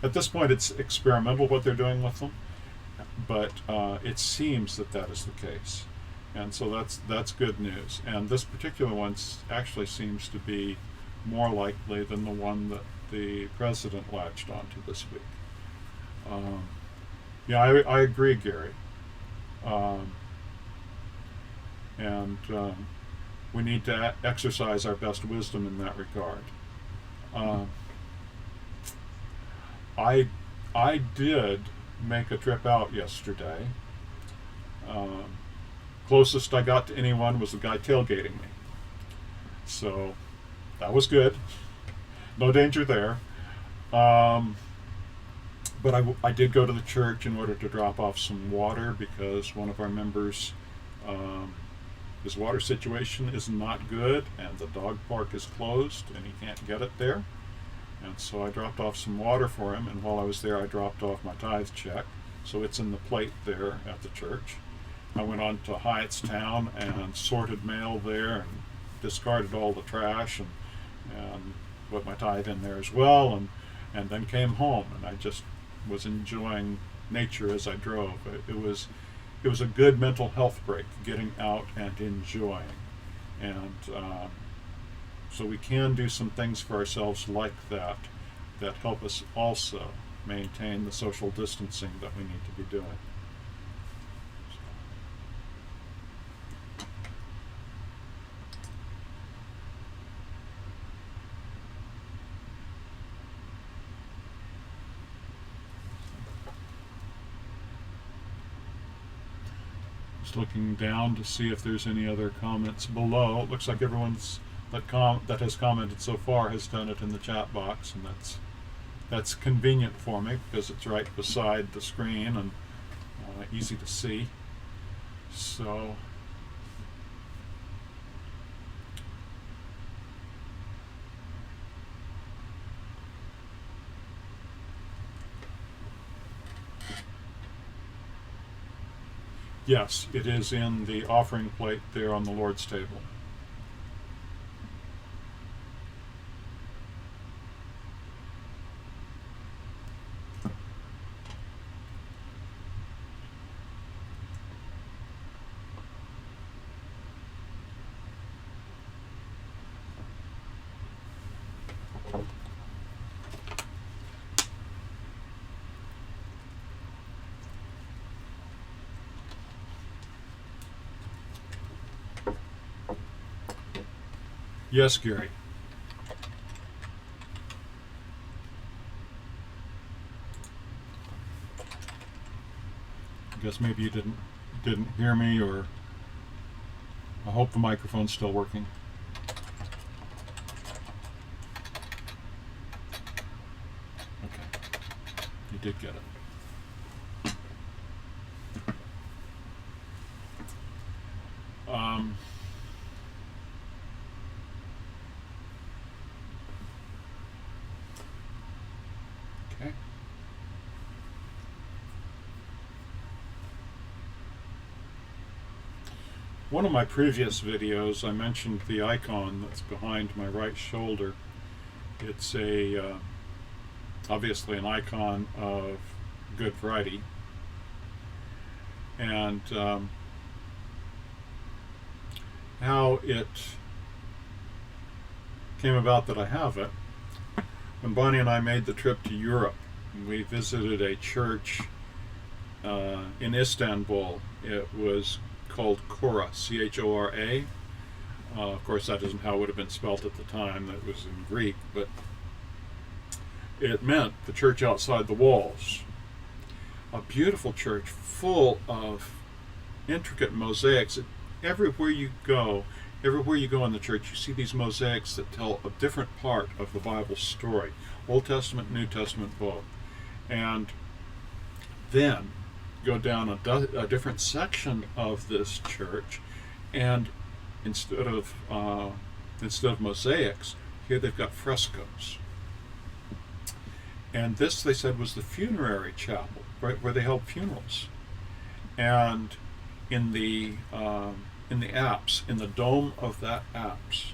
At this point, it's experimental what they're doing with them, but it seems that that is the case. And so that's good news. And this particular one actually seems to be more likely than the one that the president latched onto this week. Yeah, I agree, Gary. And we need to exercise our best wisdom in that regard. I did make a trip out yesterday. Closest I got to anyone was the guy tailgating me. So that was good. No danger there. But I did go to the church in order to drop off some water, because one of our members, his water situation is not good, and the dog park is closed and he can't get it there. And so I dropped off some water for him, and while I was there I dropped off my tithe check, so it's in the plate there at the church. I went on to Hyattstown and sorted mail there and discarded all the trash and put my tithe in there as well, and then came home, and I just was enjoying nature as I drove. It was a good mental health break, getting out and enjoying. And so we can do some things for ourselves like that help us also maintain the social distancing that we need to be doing. Looking down to see if there's any other comments below. It looks like everyone's that has commented so far has done it in the chat box, and that's convenient for me because it's right beside the screen and easy to see. So yes, it is in the offering plate there on the Lord's table. Yes, Gary. I guess maybe you didn't hear me, or I hope the microphone's still working. Okay, you did get it. Okay. One of my previous videos, I mentioned the icon that's behind my right shoulder. It's obviously an icon of Good Friday, and how it came about that I have it. When Bonnie and I made the trip to Europe, we visited a church in Istanbul. It was called Chora, C-H-O-R-A. Of course, that isn't how it would have been spelt at the time. That was in Greek, but it meant the church outside the walls. A beautiful church full of intricate mosaics. Everywhere you go in the church, you see these mosaics that tell a different part of the Bible story, Old Testament, New Testament, both. And then go down a different section of this church, and instead of mosaics, here they've got frescoes. And this, they said, was the funerary chapel, right, where they held funerals. And in the apse, in the dome of that apse,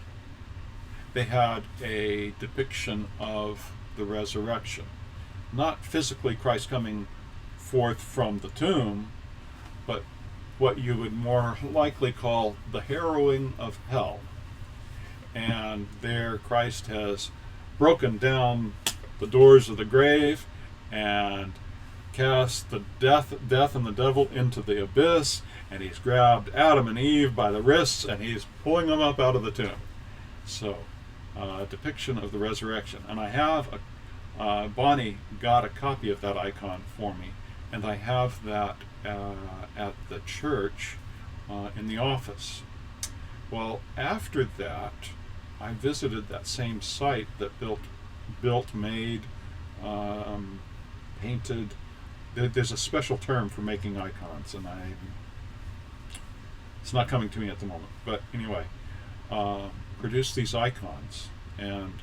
they had a depiction of the resurrection. Not physically Christ coming forth from the tomb, but what you would more likely call the harrowing of hell. And there Christ has broken down the doors of the grave and cast the death and the devil into the abyss, and he's grabbed Adam and Eve by the wrists and he's pulling them up out of the tomb. So, a depiction of the resurrection. And I have Bonnie got a copy of that icon for me, and I have that at the church in the office. Well, after that, I visited that same site that built, made, painted. There's a special term for making icons, and it's not coming to me at the moment. But anyway, produced these icons, and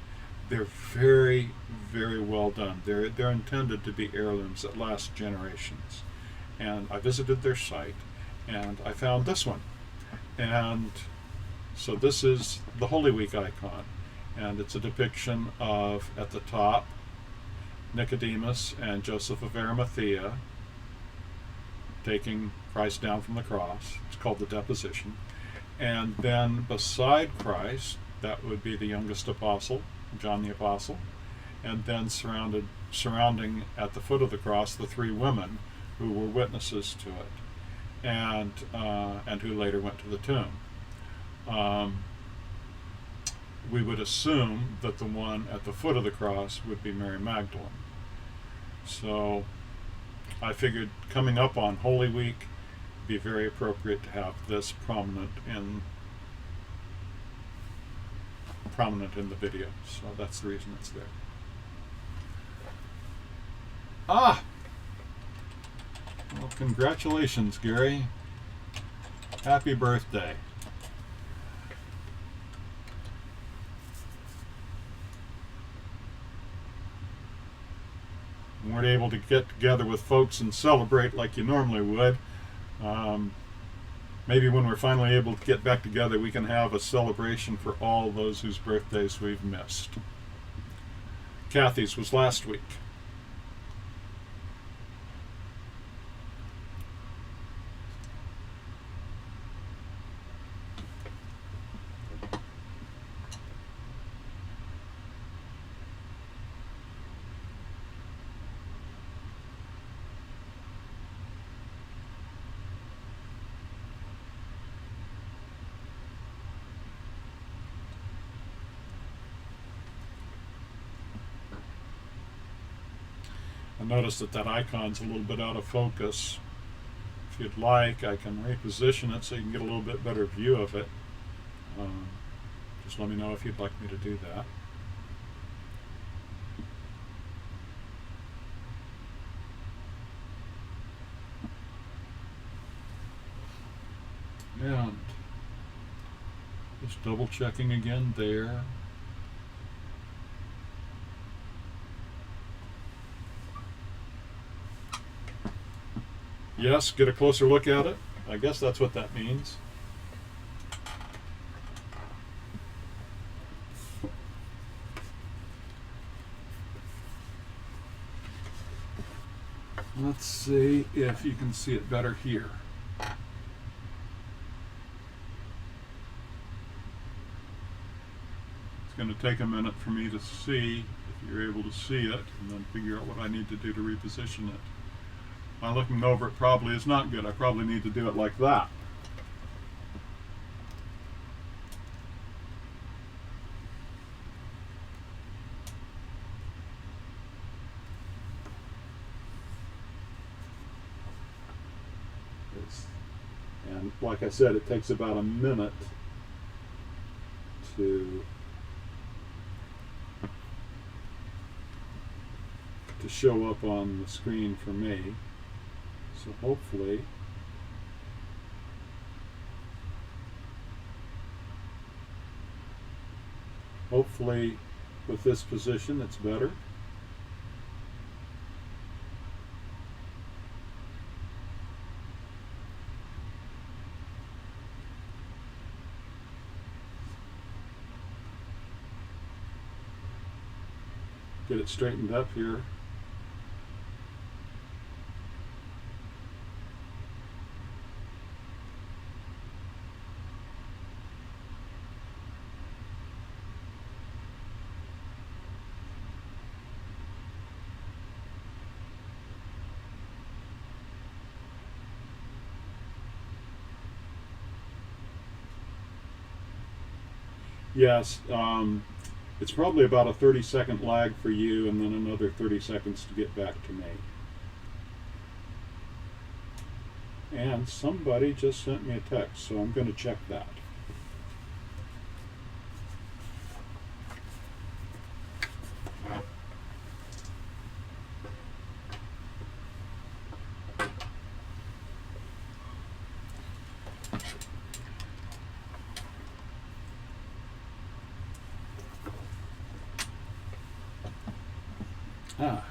they're very, very well done. They're intended to be heirlooms that last generations. And I visited their site, and I found this one. And so this is the Holy Week icon, and it's a depiction of, at the top, Nicodemus and Joseph of Arimathea taking Christ down from the cross. It's called the Deposition. And then beside Christ, that would be the youngest apostle, John the Apostle, and then surrounding at the foot of the cross the three women who were witnesses to it, and who later went to the tomb. We would assume that the one at the foot of the cross would be Mary Magdalene. So I figured coming up on Holy Week, it'd be very appropriate to have this prominent in the video. So that's the reason it's there. Well, congratulations, Gary. Happy birthday. Weren't able to get together with folks and celebrate like you normally would. Maybe when we're finally able to get back together, we can have a celebration for all those whose birthdays we've missed. Kathy's was last week. I noticed that icon's a little bit out of focus. if you'd like, I can reposition it so you can get a little bit better view of it. Just let me know if you'd like me to do that. And just double checking again there. Yes, get a closer look at it. I guess that's what that means. Let's see if you can see it better here. It's going to take a minute for me to see if you're able to see it, and then figure out what I need to do to reposition it. My looking over it probably is not good. I probably need to do it like that. And like I said, it takes about a minute to show up on the screen for me. So hopefully with this position it's better. Get it straightened up here. Yes, it's probably about a 30-second lag for you, and then another 30 seconds to get back to me. And somebody just sent me a text, so I'm going to check that. Ah.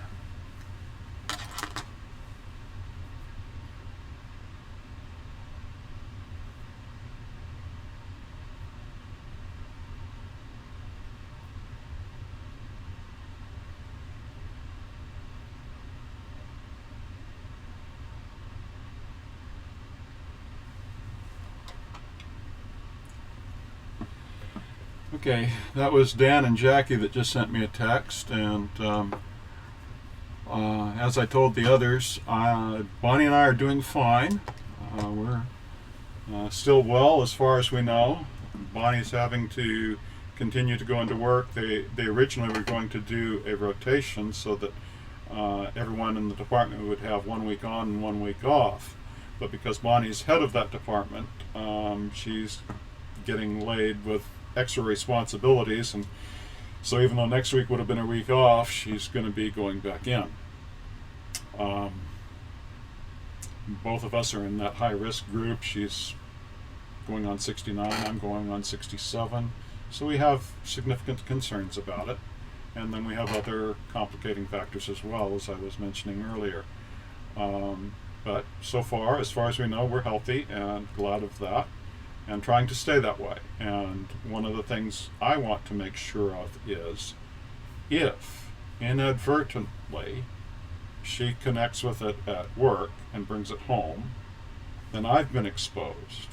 Okay, that was Dan and Jackie that just sent me a text, and as I told the others, Bonnie and I are doing fine. We're still well as far as we know. Bonnie's having to continue to go into work. They originally were going to do a rotation so that everyone in the department would have 1 week on and 1 week off. But because Bonnie's head of that department, she's getting laid with extra responsibilities, and so even though next week would have been a week off, she's going to be going back in. Both of us are in that high risk group. She's going on 69, I'm going on 67, so we have significant concerns about it. And then we have other complicating factors as well, as I was mentioning earlier. But so far as we know, we're healthy and glad of that, and trying to stay that way. And one of the things I want to make sure of is, if inadvertently she connects with it at work and brings it home, then I've been exposed.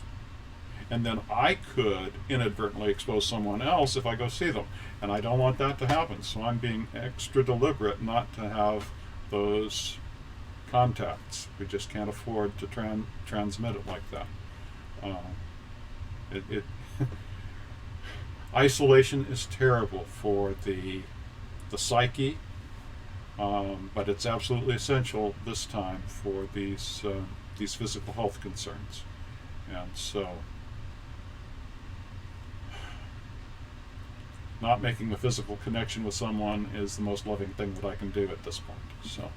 And then I could inadvertently expose someone else if I go see them. And I don't want that to happen. So I'm being extra deliberate not to have those contacts. We just can't afford to transmit it like that. Isolation is terrible for the psyche, but it's absolutely essential this time for these these physical health concerns. And so not making the physical connection with someone is the most loving thing that I can do at this point. So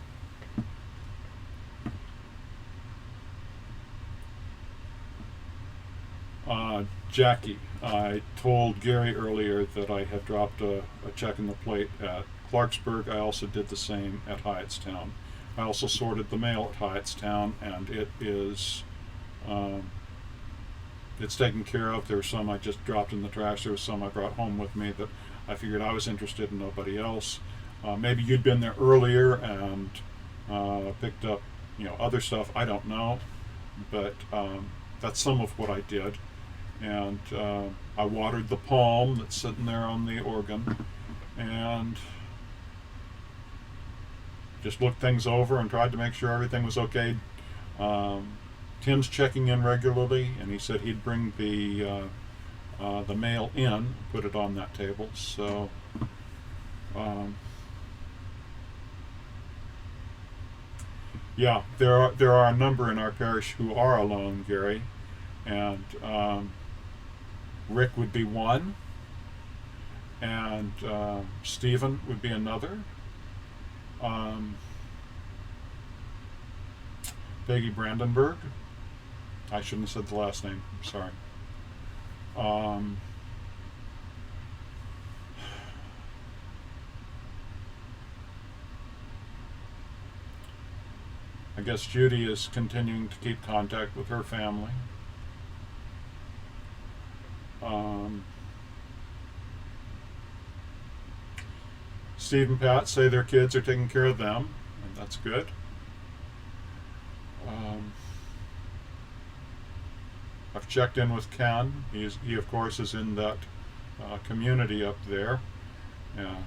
Jackie, I told Gary earlier that I had dropped a check in the plate at Clarksburg. I also did the same at Hyattstown. I also sorted the mail at Hyattstown, and it is it's taken care of. There were some I just dropped in the trash. There was some I brought home with me that I figured I was interested in, nobody else. Maybe you'd been there earlier and picked up, other stuff. I don't know, but that's some of what I did. And I watered the palm that's sitting there on the organ, and just looked things over and tried to make sure everything was okay. Tim's checking in regularly, and he said he'd bring the mail in, put it on that table. So yeah, there are a number in our parish who are alone, Gary, and Rick would be one, and Stephen would be another. Peggy Brandenburg. I shouldn't have said the last name. I'm sorry. I guess Judy is continuing to keep contact with her family. Steve and Pat say their kids are taking care of them, and that's good. I've checked in with Ken. He of course is in that community up there, and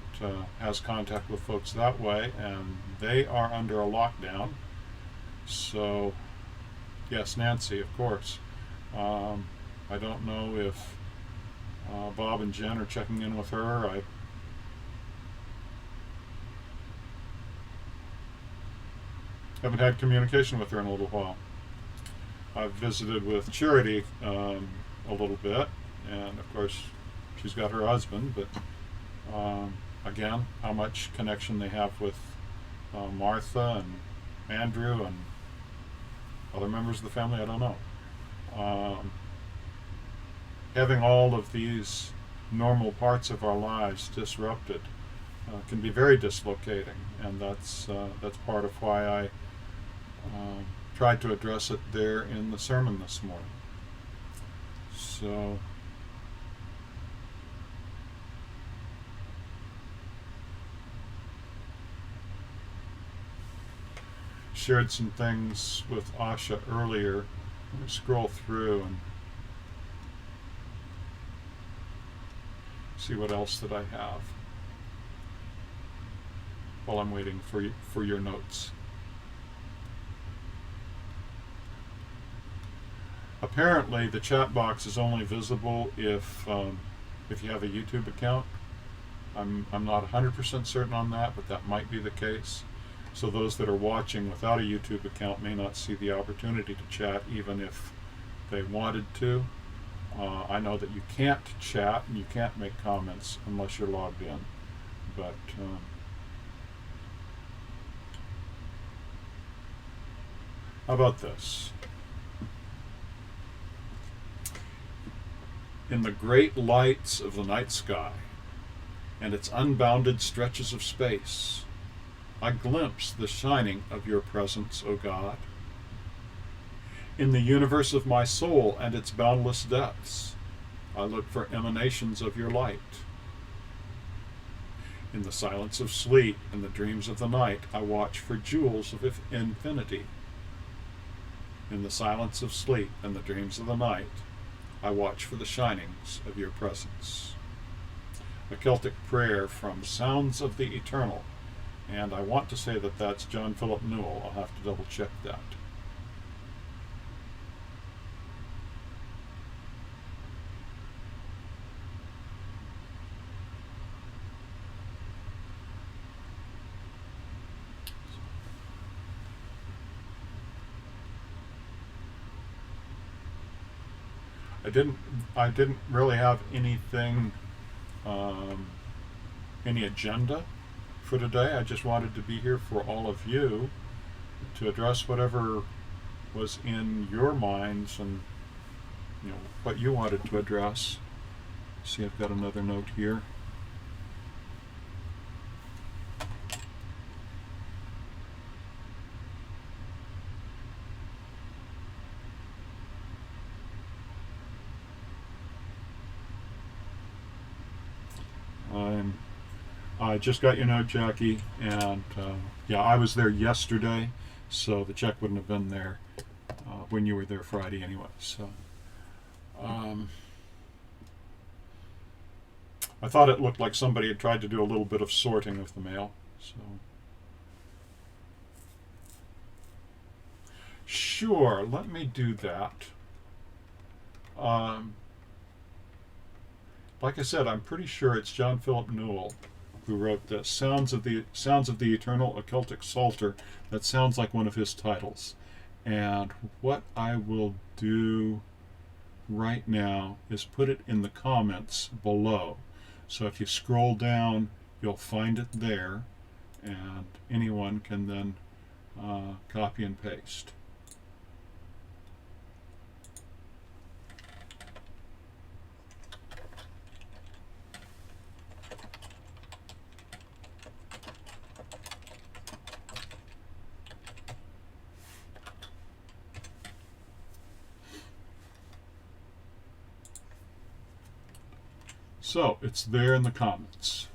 has contact with folks that way, and they are under a lockdown. So yes, Nancy, of course. I don't know if Bob and Jen are checking in with her. I haven't had communication with her in a little while. I've visited with Charity a little bit, and of course she's got her husband, but again, how much connection they have with Martha and Andrew and other members of the family, I don't know. Having all of these normal parts of our lives disrupted can be very dislocating, and that's part of why I tried to address it there in the sermon this morning. So shared some things with Asha earlier. Let me scroll through and see what else that I have while I'm waiting for your notes. Apparently, the chat box is only visible if you have a YouTube account. I'm not 100% certain on that, but that might be the case. So those that are watching without a YouTube account may not see the opportunity to chat, even if they wanted to. I know that you can't chat and you can't make comments unless you're logged in. But how about this? In the great lights of the night sky and its unbounded stretches of space, I glimpse the shining of your presence, O God. In the universe of my soul and its boundless depths, I look for emanations of your light. In the silence of sleep and the dreams of the night, I watch for jewels of infinity. In the silence of sleep and the dreams of the night, I watch for the shinings of your presence. A Celtic prayer from Sounds of the Eternal, and I want to say that that's John Philip Newell. I'll have to double check that. I didn't really have anything, um, any agenda for today. I just wanted to be here for all of you to address whatever was in your minds and what you wanted to address. See, I've got another note here. I just got your note, Jackie, and yeah, I was there yesterday, so the check wouldn't have been there when you were there Friday anyway. So I thought it looked like somebody had tried to do a little bit of sorting of the mail. So sure, let me do that. Like I said, I'm pretty sure it's John Philip Newell who wrote this. Sounds of the Eternal Occultic Psalter. That sounds like one of his titles. And what I will do right now is put it in the comments below. So if you scroll down, you'll find it there, and anyone can then copy and paste. So it's there in the comments.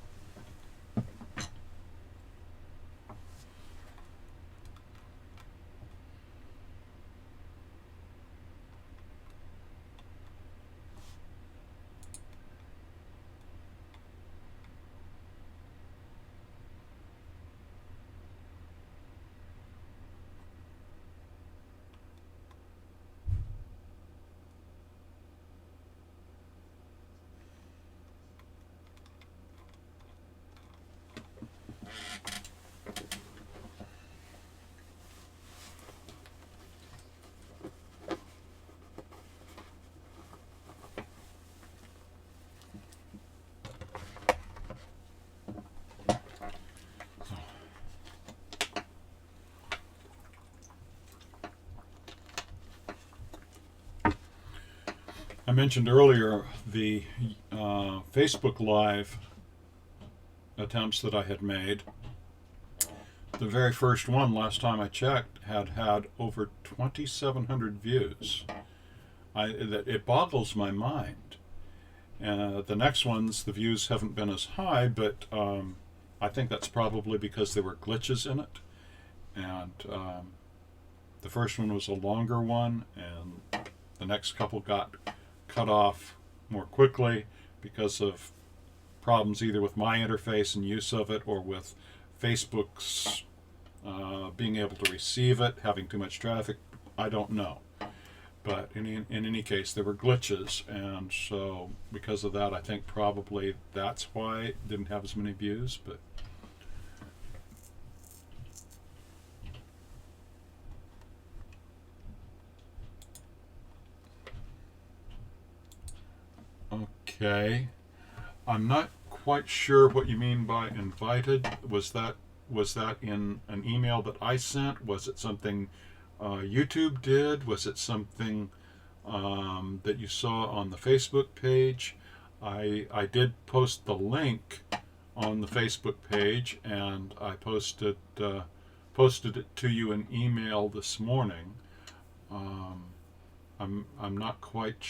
I mentioned earlier the Facebook Live attempts that I had made. The very first one, last time I checked, had over 2,700 views. It boggles my mind. The next ones, the views haven't been as high, but I think that's probably because there were glitches in it. And the first one was a longer one, and the next couple got cut off more quickly because of problems either with my interface and use of it, or with Facebook's being able to receive it, having too much traffic. I don't know. But in any case, there were glitches, and so because of that, I think probably that's why it didn't have as many views. But okay, I'm not quite sure what you mean by invited. Was that in an email that I sent? Was it something YouTube did? Was it something that you saw on the Facebook page? I did post the link on the Facebook page, and I posted it to you in email this morning. I'm not quite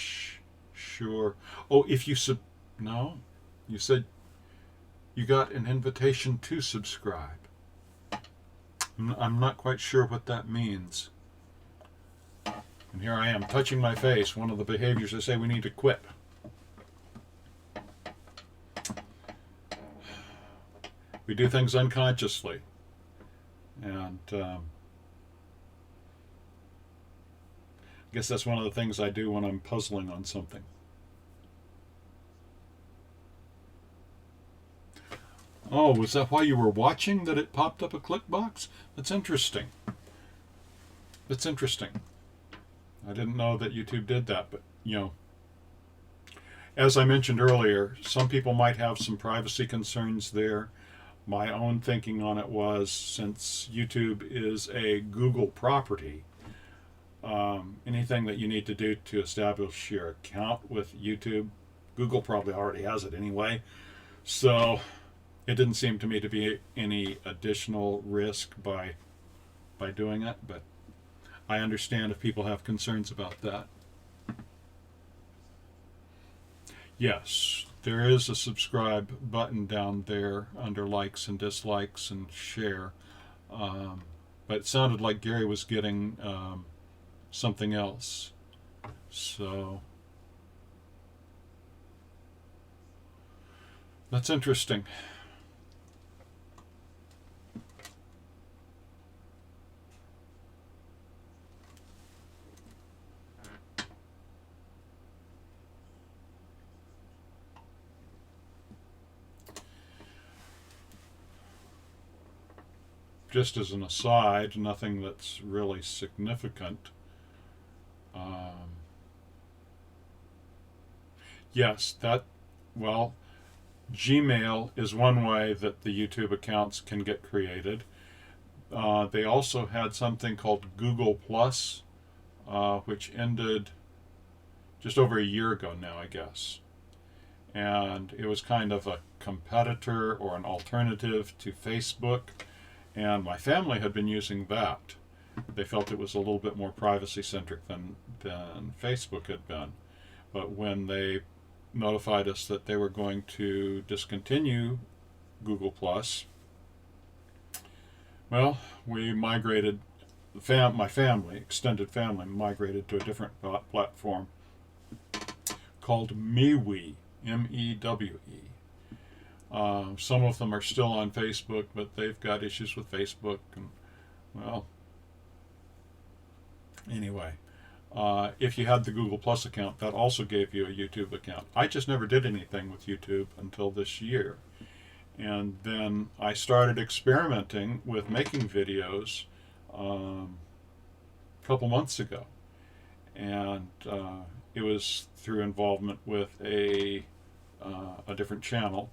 sure. Oh, if you no, you said you got an invitation to subscribe. I'm not quite sure what that means. And here I am touching my face, one of the behaviors they say we need to quit. We do things unconsciously. And I guess that's one of the things I do when I'm puzzling on something. Oh, was that why you were watching that it popped up a click box? That's interesting. That's interesting. I didn't know that YouTube did that, but as I mentioned earlier, some people might have some privacy concerns there. My own thinking on it was, since YouTube is a Google property, anything that you need to do to establish your account with YouTube, Google probably already has it anyway. So it didn't seem to me to be any additional risk by doing it, but I understand if people have concerns about that. Yes, there is a subscribe button down there under likes and dislikes and share. But it sounded like Gary was getting something else. So that's interesting. Just as an aside, nothing that's really significant. Yes, Gmail is one way that the YouTube accounts can get created. They also had something called Google Plus, which ended just over a year ago now, I guess. And it was kind of a competitor or an alternative to Facebook. And my family had been using that. They felt it was a little bit more privacy centric than Facebook had been. But when they notified us that they were going to discontinue Google Plus, well, we migrated. My family, extended family, migrated to a different platform called MeWe, M-E-W-E. Some of them are still on Facebook, but they've got issues with Facebook. And, well, anyway, if you had the Google Plus account, that also gave you a YouTube account. I just never did anything with YouTube until this year. And then I started experimenting with making videos a couple months ago. And it was through involvement with a different channel.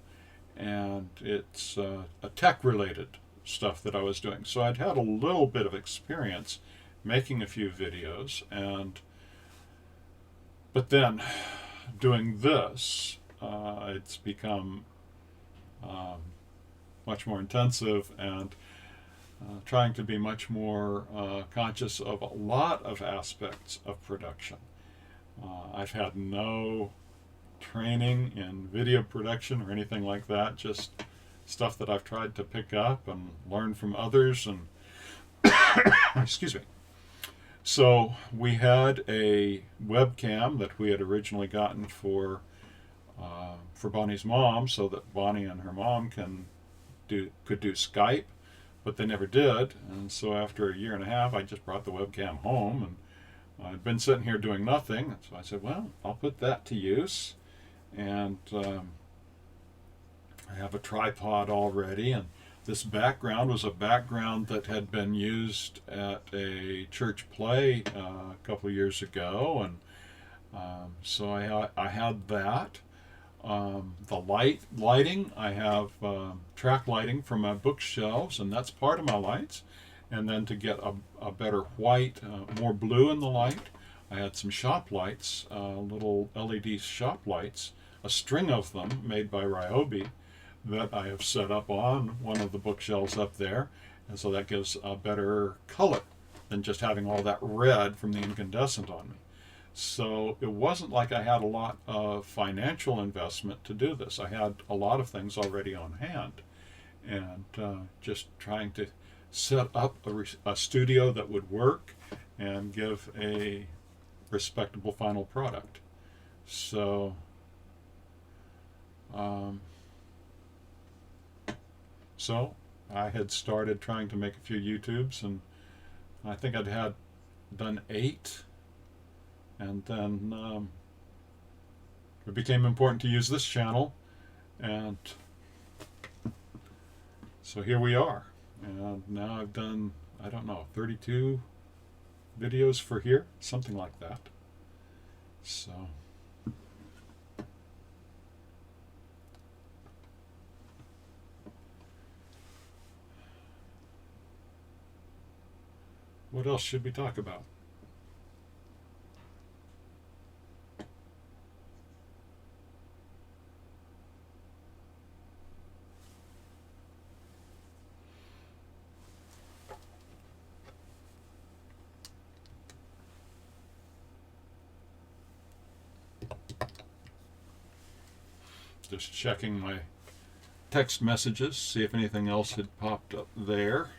And it's a tech-related stuff that I was doing. So I'd had a little bit of experience making a few videos, but then doing this, it's become much more intensive, and trying to be much more conscious of a lot of aspects of production. I've had no training in video production or anything like that, just stuff that I've tried to pick up and learn from others. And excuse me. So we had a webcam that we had originally gotten for Bonnie's mom, so that Bonnie and her mom could do Skype, but they never did. And so after a year and a half, I just brought the webcam home, and I'd been sitting here doing nothing. And so I said, well, I'll put that to use. And I have a tripod already, and this background was a background that had been used at a church play a couple of years ago, and so I had that. The lighting, I have track lighting from my bookshelves, and that's part of my lights. And then to get a better white, more blue in the light, I had some shop lights, little LED shop lights, a string of them made by Ryobi that I have set up on one of the bookshelves up there. And so that gives a better color than just having all that red from the incandescent on me. So it wasn't like I had a lot of financial investment to do this. I had a lot of things already on hand, and just trying to set up a studio that would work and give a respectable final product. So I had started trying to make a few YouTubes, and I think I'd done 8, and then it became important to use this channel, and so here we are. And now I've done, I don't know, 32 videos for here, something like that. So What else should we talk about? Just checking my text messages, see if anything else had popped up there.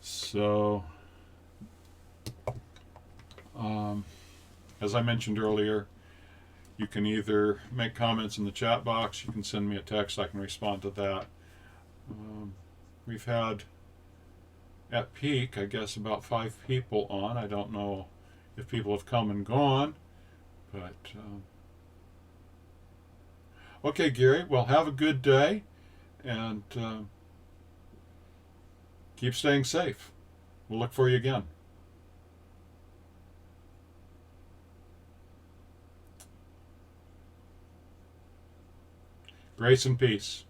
So, as I mentioned earlier, you can either make comments in the chat box, you can send me a text, I can respond to that. We've had, at peak, I guess about 5 people on. I don't know if people have come and gone, but okay, Gary, well, have a good day, and keep staying safe. We'll look for you again. Grace and peace.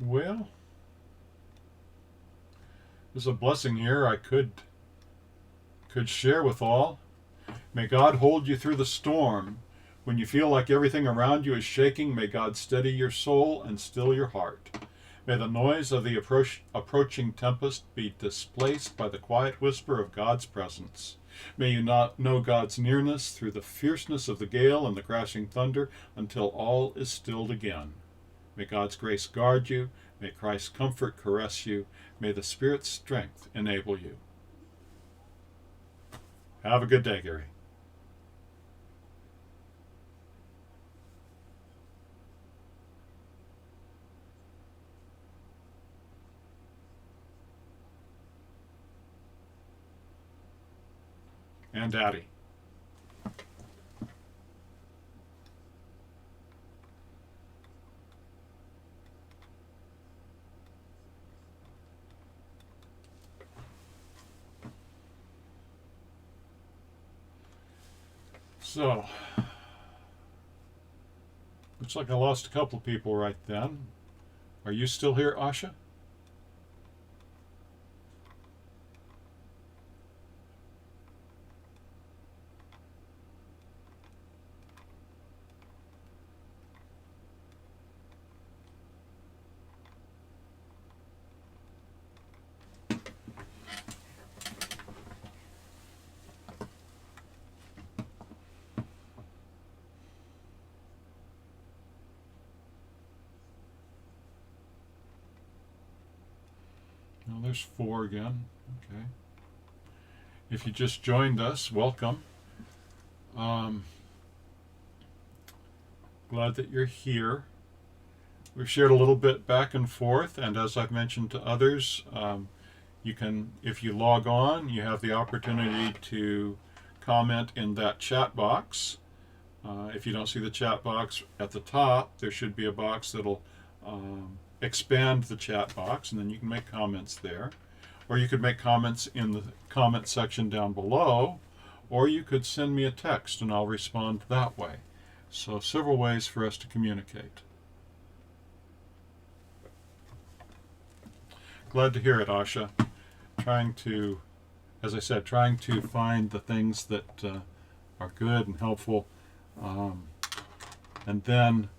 Well, there's a blessing here I could share with all. May God hold you through the storm. When you feel like everything around you is shaking, may God steady your soul and still your heart. May the noise of the approaching tempest be displaced by the quiet whisper of God's presence. May you not know God's nearness through the fierceness of the gale and the crashing thunder until all is stilled again. May God's grace guard you. May Christ's comfort caress you. May the Spirit's strength enable you. Have a good day, Gary. And Daddy. So, looks like I lost a couple people right then. Are you still here, Asha? Well, there's 4 again. Okay. If you just joined us, welcome. Glad that you're here. We've shared a little bit back and forth, and as I've mentioned to others, you can, if you log on, you have the opportunity to comment in that chat box. If you don't see the chat box at the top, there should be a box that'll expand the chat box, and then you can make comments there. Or you could make comments in the comment section down below, or you could send me a text and I'll respond that way. So several ways for us to communicate. Glad to hear it, Asha. Trying to, as I said, trying to find the things that are good and helpful, and then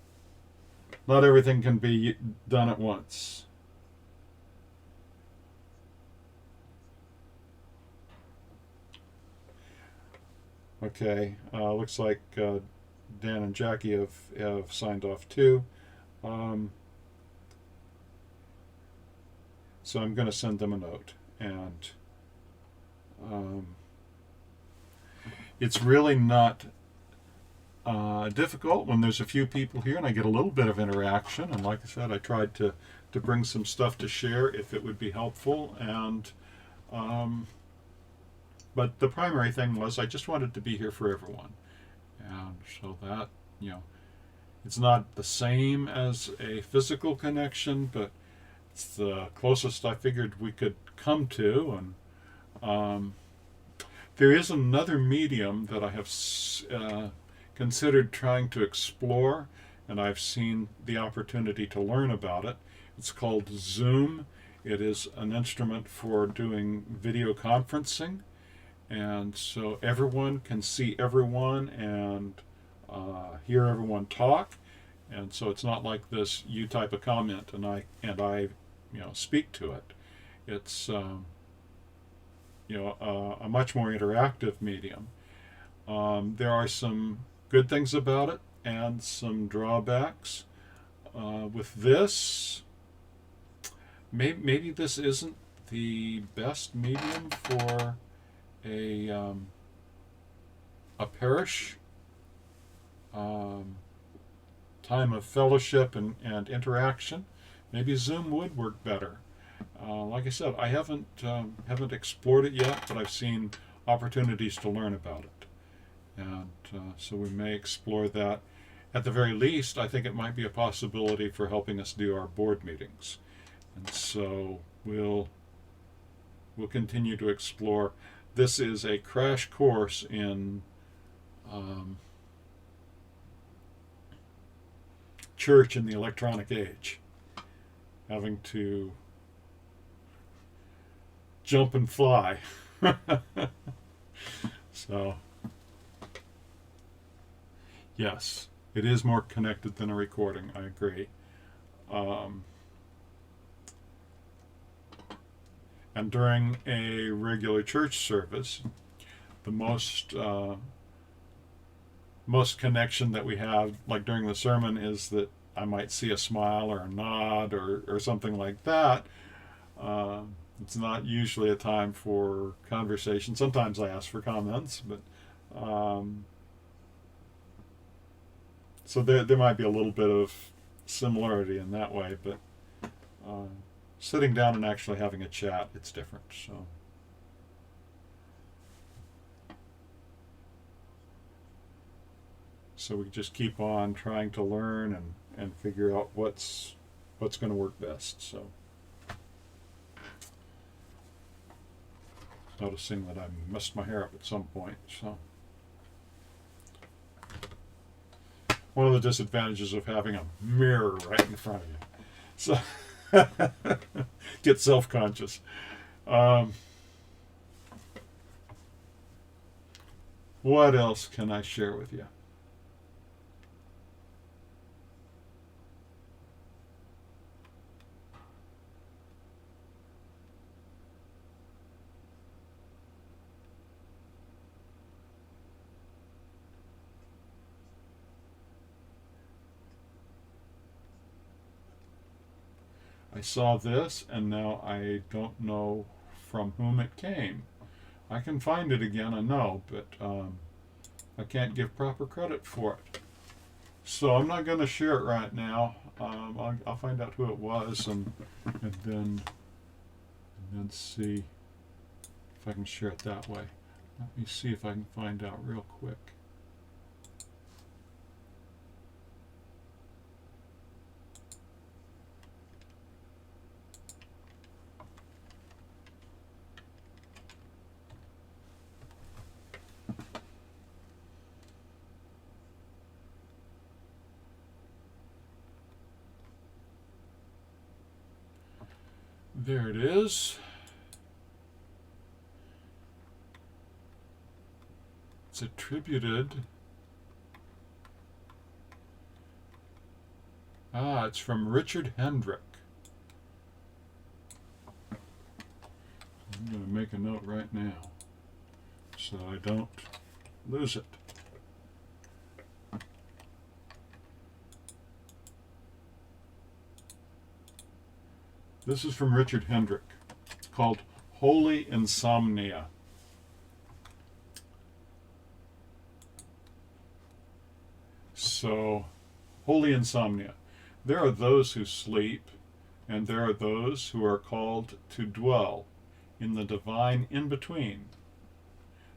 not everything can be done at once. Okay, looks like Dan and Jackie have signed off too. So I'm going to send them a note. And it's really not difficult when there's a few people here and I get a little bit of interaction. And like I said, I tried to bring some stuff to share if it would be helpful. And but the primary thing was I just wanted to be here for everyone. And so that, it's not the same as a physical connection, but it's the closest I figured we could come to. And there is another medium that I have considered trying to explore, and I've seen the opportunity to learn about it. It's called Zoom. It is an instrument for doing video conferencing, and so everyone can see everyone and hear everyone talk. And so it's not like this: you type a comment and I speak to it. It's a much more interactive medium. There are some good things about it and some drawbacks. With this, maybe this isn't the best medium for a parish time of fellowship and interaction. Maybe Zoom would work better. Like I said, I haven't explored it yet, but I've seen opportunities to learn about it, and so we may explore that. At the very least, I think it might be a possibility for helping us do our board meetings, and so we'll continue to explore. This is a crash course in church in the electronic age, having to jump and fly. So, yes, it is more connected than a recording, I agree. And during a regular church service, the most connection that we have, like during the sermon, is that I might see a smile or a nod or something like that. It's not usually a time for conversation. Sometimes I ask for comments, but so there might be a little bit of similarity in that way, but sitting down and actually having a chat, it's different. So we just keep on trying to learn and figure out what's going to work best. So, noticing that I messed my hair up at some point. So, one of the disadvantages of having a mirror right in front of you. So, get self-conscious. What else can I share with you? I saw this, and now I don't know from whom it came. I can find it again, I know, but I can't give proper credit for it. So I'm not going to share it right now. I'll find out who it was, and then see if I can share it that way. Let me see if I can find out real quick. There it is. It's attributed. It's from Richard Hendrick. I'm going to make a note right now so I don't lose it. This is from Richard Hendrick, called Holy Insomnia. So, holy insomnia. There are those who sleep, and there are those who are called to dwell in the divine in-between.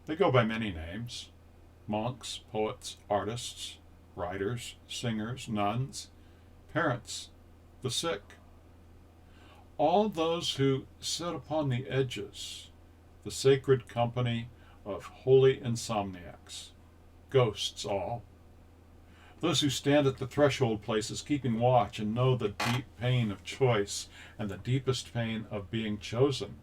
They go by many names: monks, poets, artists, writers, singers, nuns, parents, the sick, all those who sit upon the edges, the sacred company of holy insomniacs, ghosts all, those who stand at the threshold places keeping watch and know the deep pain of choice and the deepest pain of being chosen.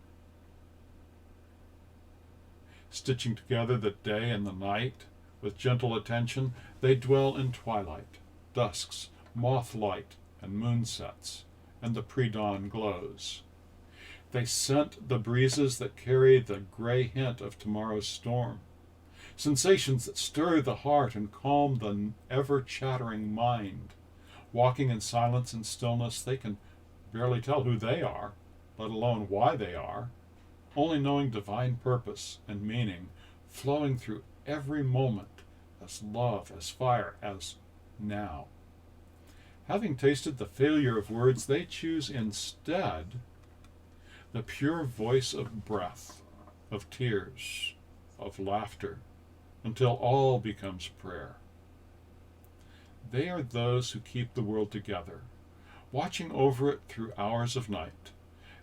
Stitching together the day and the night with gentle attention, they dwell in twilight, dusks, moth light, and moonsets, and the pre-dawn glows. They scent the breezes that carry the gray hint of tomorrow's storm, sensations that stir the heart and calm the ever-chattering mind. Walking in silence and stillness, they can barely tell who they are, let alone why they are, only knowing divine purpose and meaning flowing through every moment as love, as fire, as now. Having tasted the failure of words, they choose instead the pure voice of breath, of tears, of laughter, until all becomes prayer. They are those who keep the world together, watching over it through hours of night,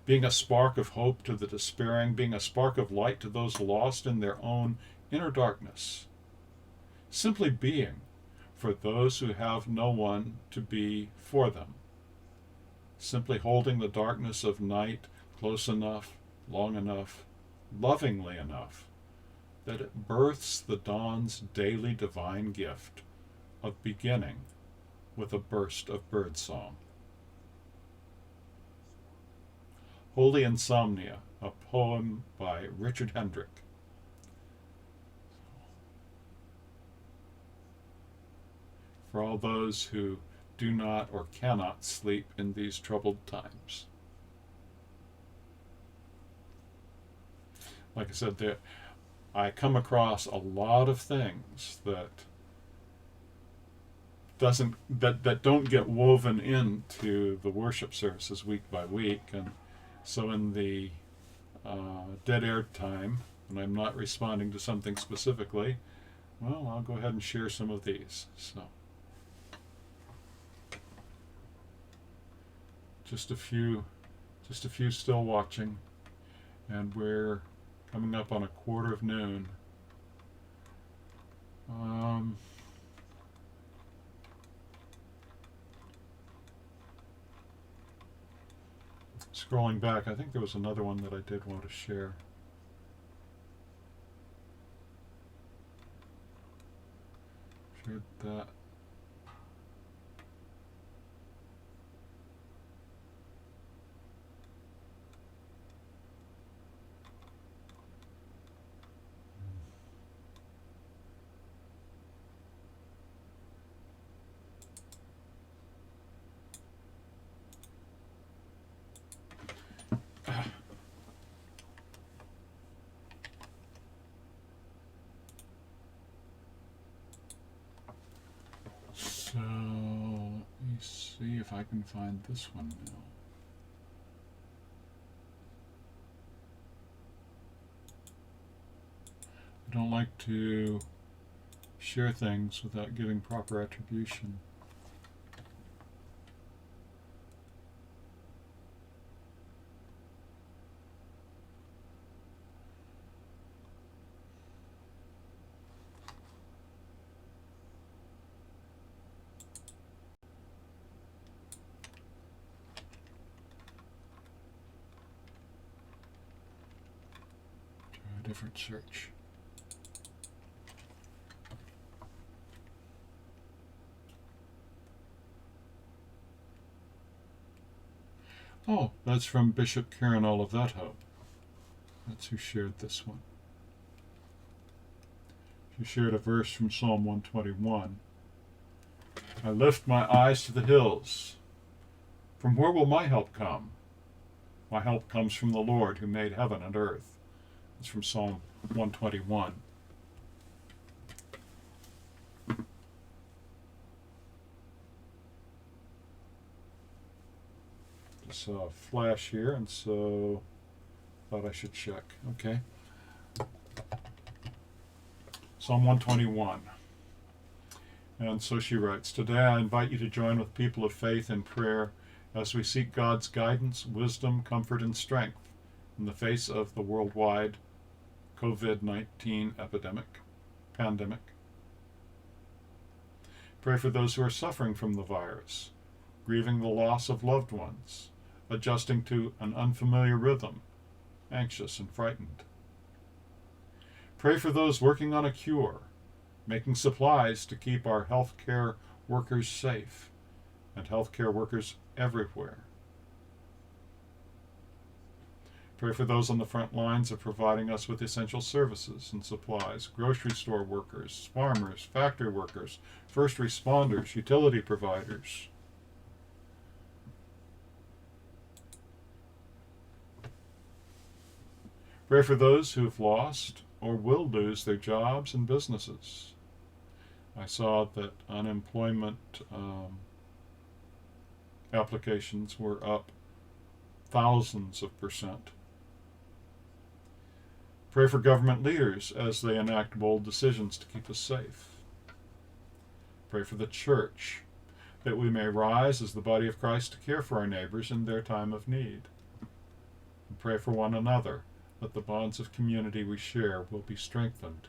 being a spark of hope to the despairing, being a spark of light to those lost in their own inner darkness. Simply being for those who have no one to be for them. Simply holding the darkness of night close enough, long enough, lovingly enough, that it births the dawn's daily divine gift of beginning with a burst of birdsong. Holy Insomnia, a poem by Richard Hendrick. For all those who do not or cannot sleep in these troubled times. Like I said, I come across a lot of things that don't get woven into the worship services week by week, and so in the dead air time, when I'm not responding to something specifically, well, I'll go ahead and share some of these. So, just a few still watching, and we're coming up on 12:15. Scrolling back, I think there was another one that I did want to share. Shared that. So, let me see if I can find this one now. I don't like to share things without giving proper attribution. Different search. Oh, that's from Bishop Karen Oliveto. That's who shared this one. She shared a verse from Psalm 121. I lift my eyes to the hills. From where will my help come? My help comes from the Lord who made heaven and earth. It's from Psalm 121. Just saw a flash here, and so thought I should check. Okay. Psalm 121. And so she writes, "Today I invite you to join with people of faith in prayer as we seek God's guidance, wisdom, comfort, and strength in the face of the worldwide COVID-19 pandemic. Pray for those who are suffering from the virus, grieving the loss of loved ones, adjusting to an unfamiliar rhythm, anxious and frightened. Pray for those working on a cure, making supplies to keep our healthcare workers safe, and healthcare workers everywhere. Pray for those on the front lines of providing us with essential services and supplies, grocery store workers, farmers, factory workers, first responders, utility providers. Pray for those who have lost or will lose their jobs and businesses. I saw that unemployment applications were up thousands of percent. Pray for government leaders as they enact bold decisions to keep us safe. Pray for the church, that we may rise as the body of Christ to care for our neighbors in their time of need. And pray for one another, that the bonds of community we share will be strengthened,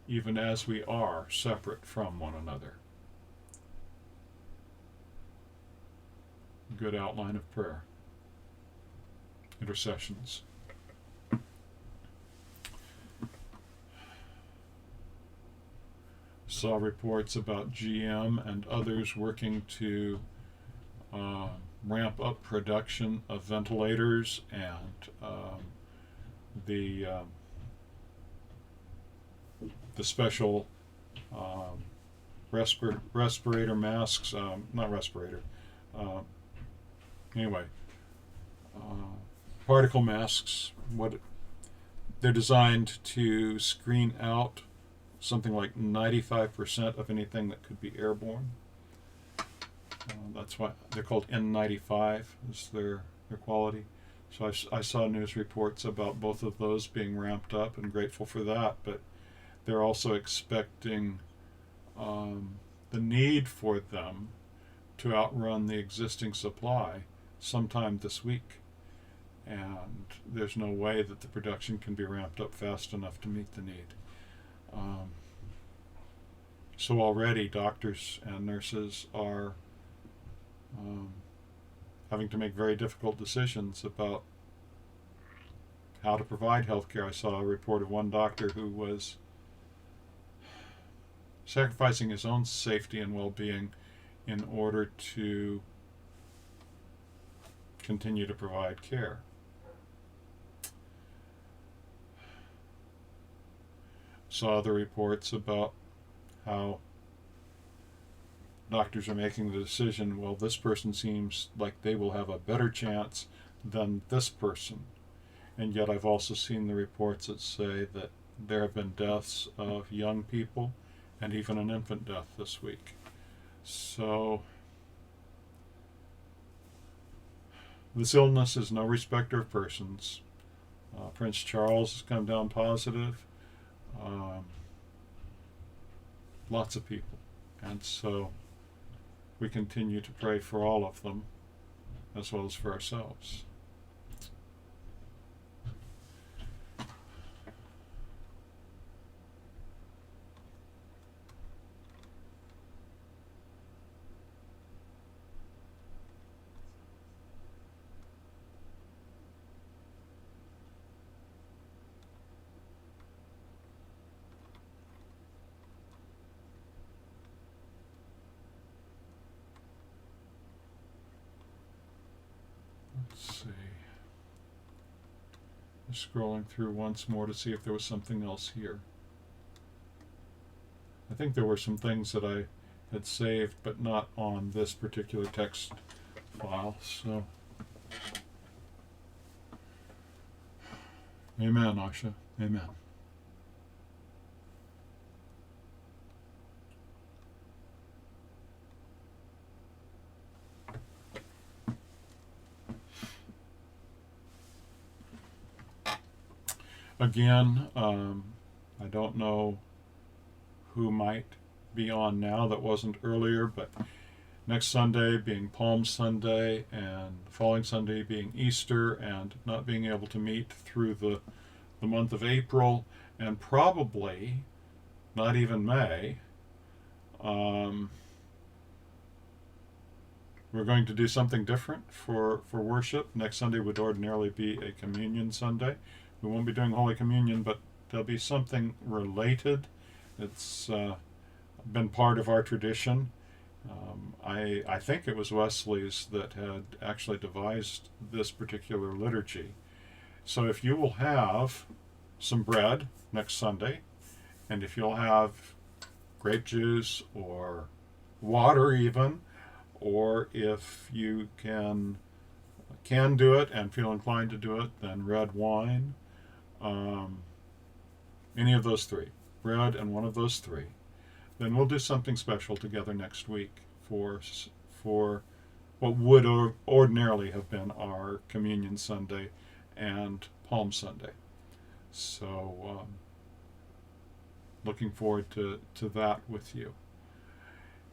even as we are separate from one another." Good outline of prayer. Intercessions. Saw reports about GM and others working to ramp up production of ventilators and the special respirator masks, particle masks. They're designed to screen out something like 95% of anything that could be airborne. That's why they're called N95 is their quality. So I saw news reports about both of those being ramped up, and grateful for that, but they're also expecting the need for them to outrun the existing supply sometime this week. And there's no way that the production can be ramped up fast enough to meet the need. So already doctors and nurses are having to make very difficult decisions about how to provide health care. I saw a report of one doctor who was sacrificing his own safety and well-being in order to continue to provide care. Saw other reports about how doctors are making the decision, well, this person seems like they will have a better chance than this person. And yet I've also seen the reports that say that there have been deaths of young people and even an infant death this week. So this illness is no respecter of persons. Prince Charles has come down positive. Lots of people. And so we continue to pray for all of them as well as for ourselves. Let's see. Just scrolling through once more to see if there was something else here. I think there were some things that I had saved, but not on this particular text file. So, amen, Asha. Amen. Again, I don't know who might be on now that wasn't earlier, but next Sunday being Palm Sunday and the following Sunday being Easter, and not being able to meet through the month of April and probably not even May. We're going to do something different for worship. Next Sunday would ordinarily be a communion Sunday. We won't be doing Holy Communion, but there'll be something related. It's been part of our tradition. I think it was Wesley's that had actually devised this particular liturgy. So if you will have some bread next Sunday, and if you'll have grape juice or water even, or if you can do it and feel inclined to do it, then red wine, any of those three, bread and one of those three, then we'll do something special together next week for what would ordinarily have been our Communion Sunday and Palm Sunday. So looking forward to that with you.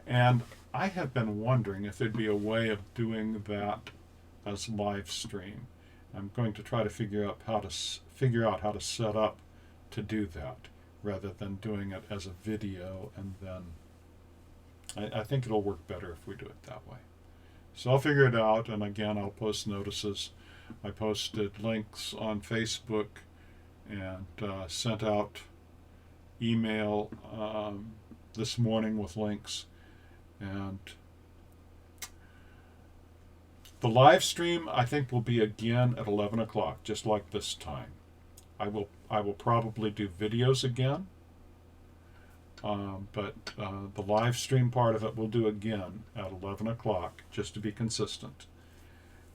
And I have been wondering if there'd be a way of doing that as live stream. I'm going to try to figure out how to set up to do that, rather than doing it as a video, and then I think it'll work better if we do it that way. So I'll figure it out, and again, I'll post notices. I posted links on Facebook and sent out email this morning with links. And the live stream, I think, will be again at 11 o'clock, just like this time. I will probably do videos again, but the live stream part of it we'll do again at 11 o'clock, just to be consistent.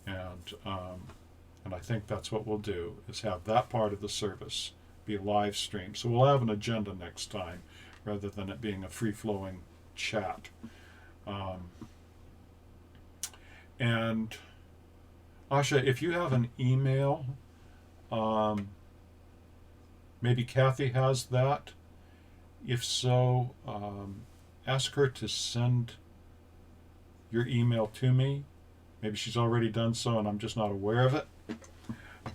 And I think that's what we'll do, is have that part of the service be a live stream. So we'll have an agenda next time, rather than it being a free-flowing chat. And Asha, if you have an email, maybe Kathy has that. If so, ask her to send your email to me. Maybe she's already done so and I'm just not aware of it.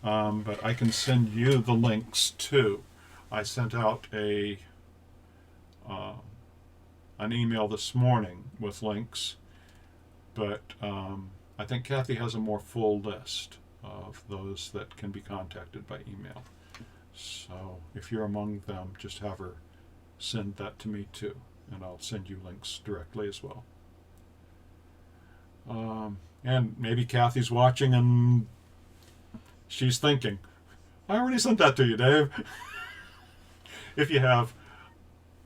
But I can send you the links too. I sent out an email this morning with links, but I think Kathy has a more full list of those that can be contacted by email. So if you're among them, just have her send that to me too, and I'll send you links directly as well. And maybe Kathy's watching and she's thinking, I already sent that to you, Dave. If you have,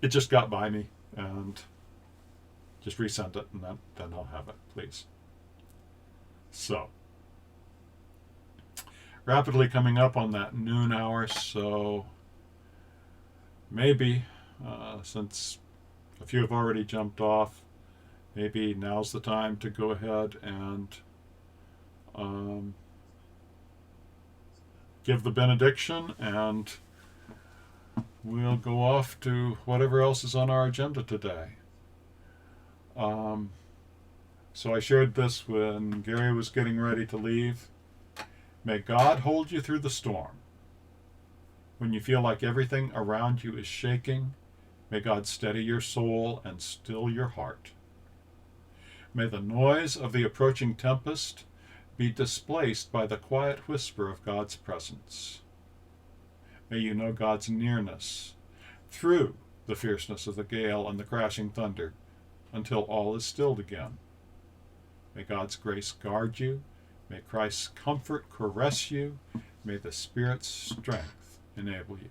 it just got by me, and just resend it, and then I'll have it, please. So, rapidly coming up on that noon hour, so maybe, since a few have already jumped off, maybe now's the time to go ahead and give the benediction, and we'll go off to whatever else is on our agenda today. So I shared this when Gary was getting ready to leave. May God hold you through the storm. When you feel like everything around you is shaking, may God steady your soul and still your heart. May the noise of the approaching tempest be displaced by the quiet whisper of God's presence. May you know God's nearness through the fierceness of the gale and the crashing thunder until all is stilled again. May God's grace guard you. May Christ's comfort caress you. May the Spirit's strength enable you.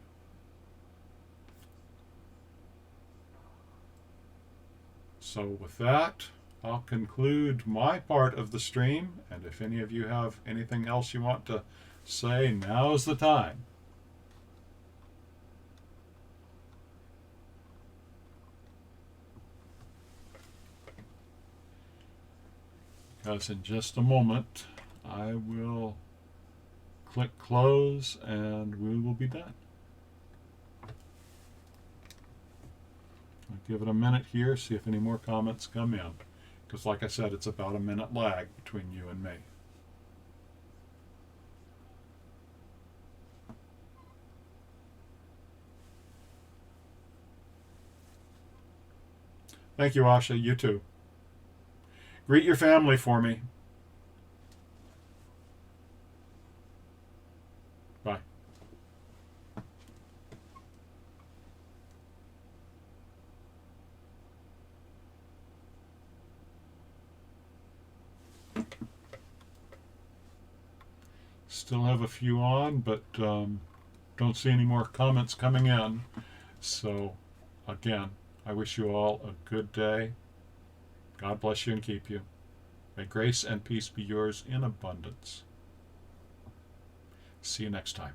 So with that, I'll conclude my part of the stream, and if any of you have anything else you want to say, now's the time. Because in just a moment, I will click close and we will be done. give it a minute here, see if any more comments come in. Because like I said, it's about a minute lag between you and me. Thank you, Asha. You too. Greet your family for me. Bye. Still have a few on, but don't see any more comments coming in. So, again, I wish you all a good day. God bless you and keep you. May grace and peace be yours in abundance. See you next time.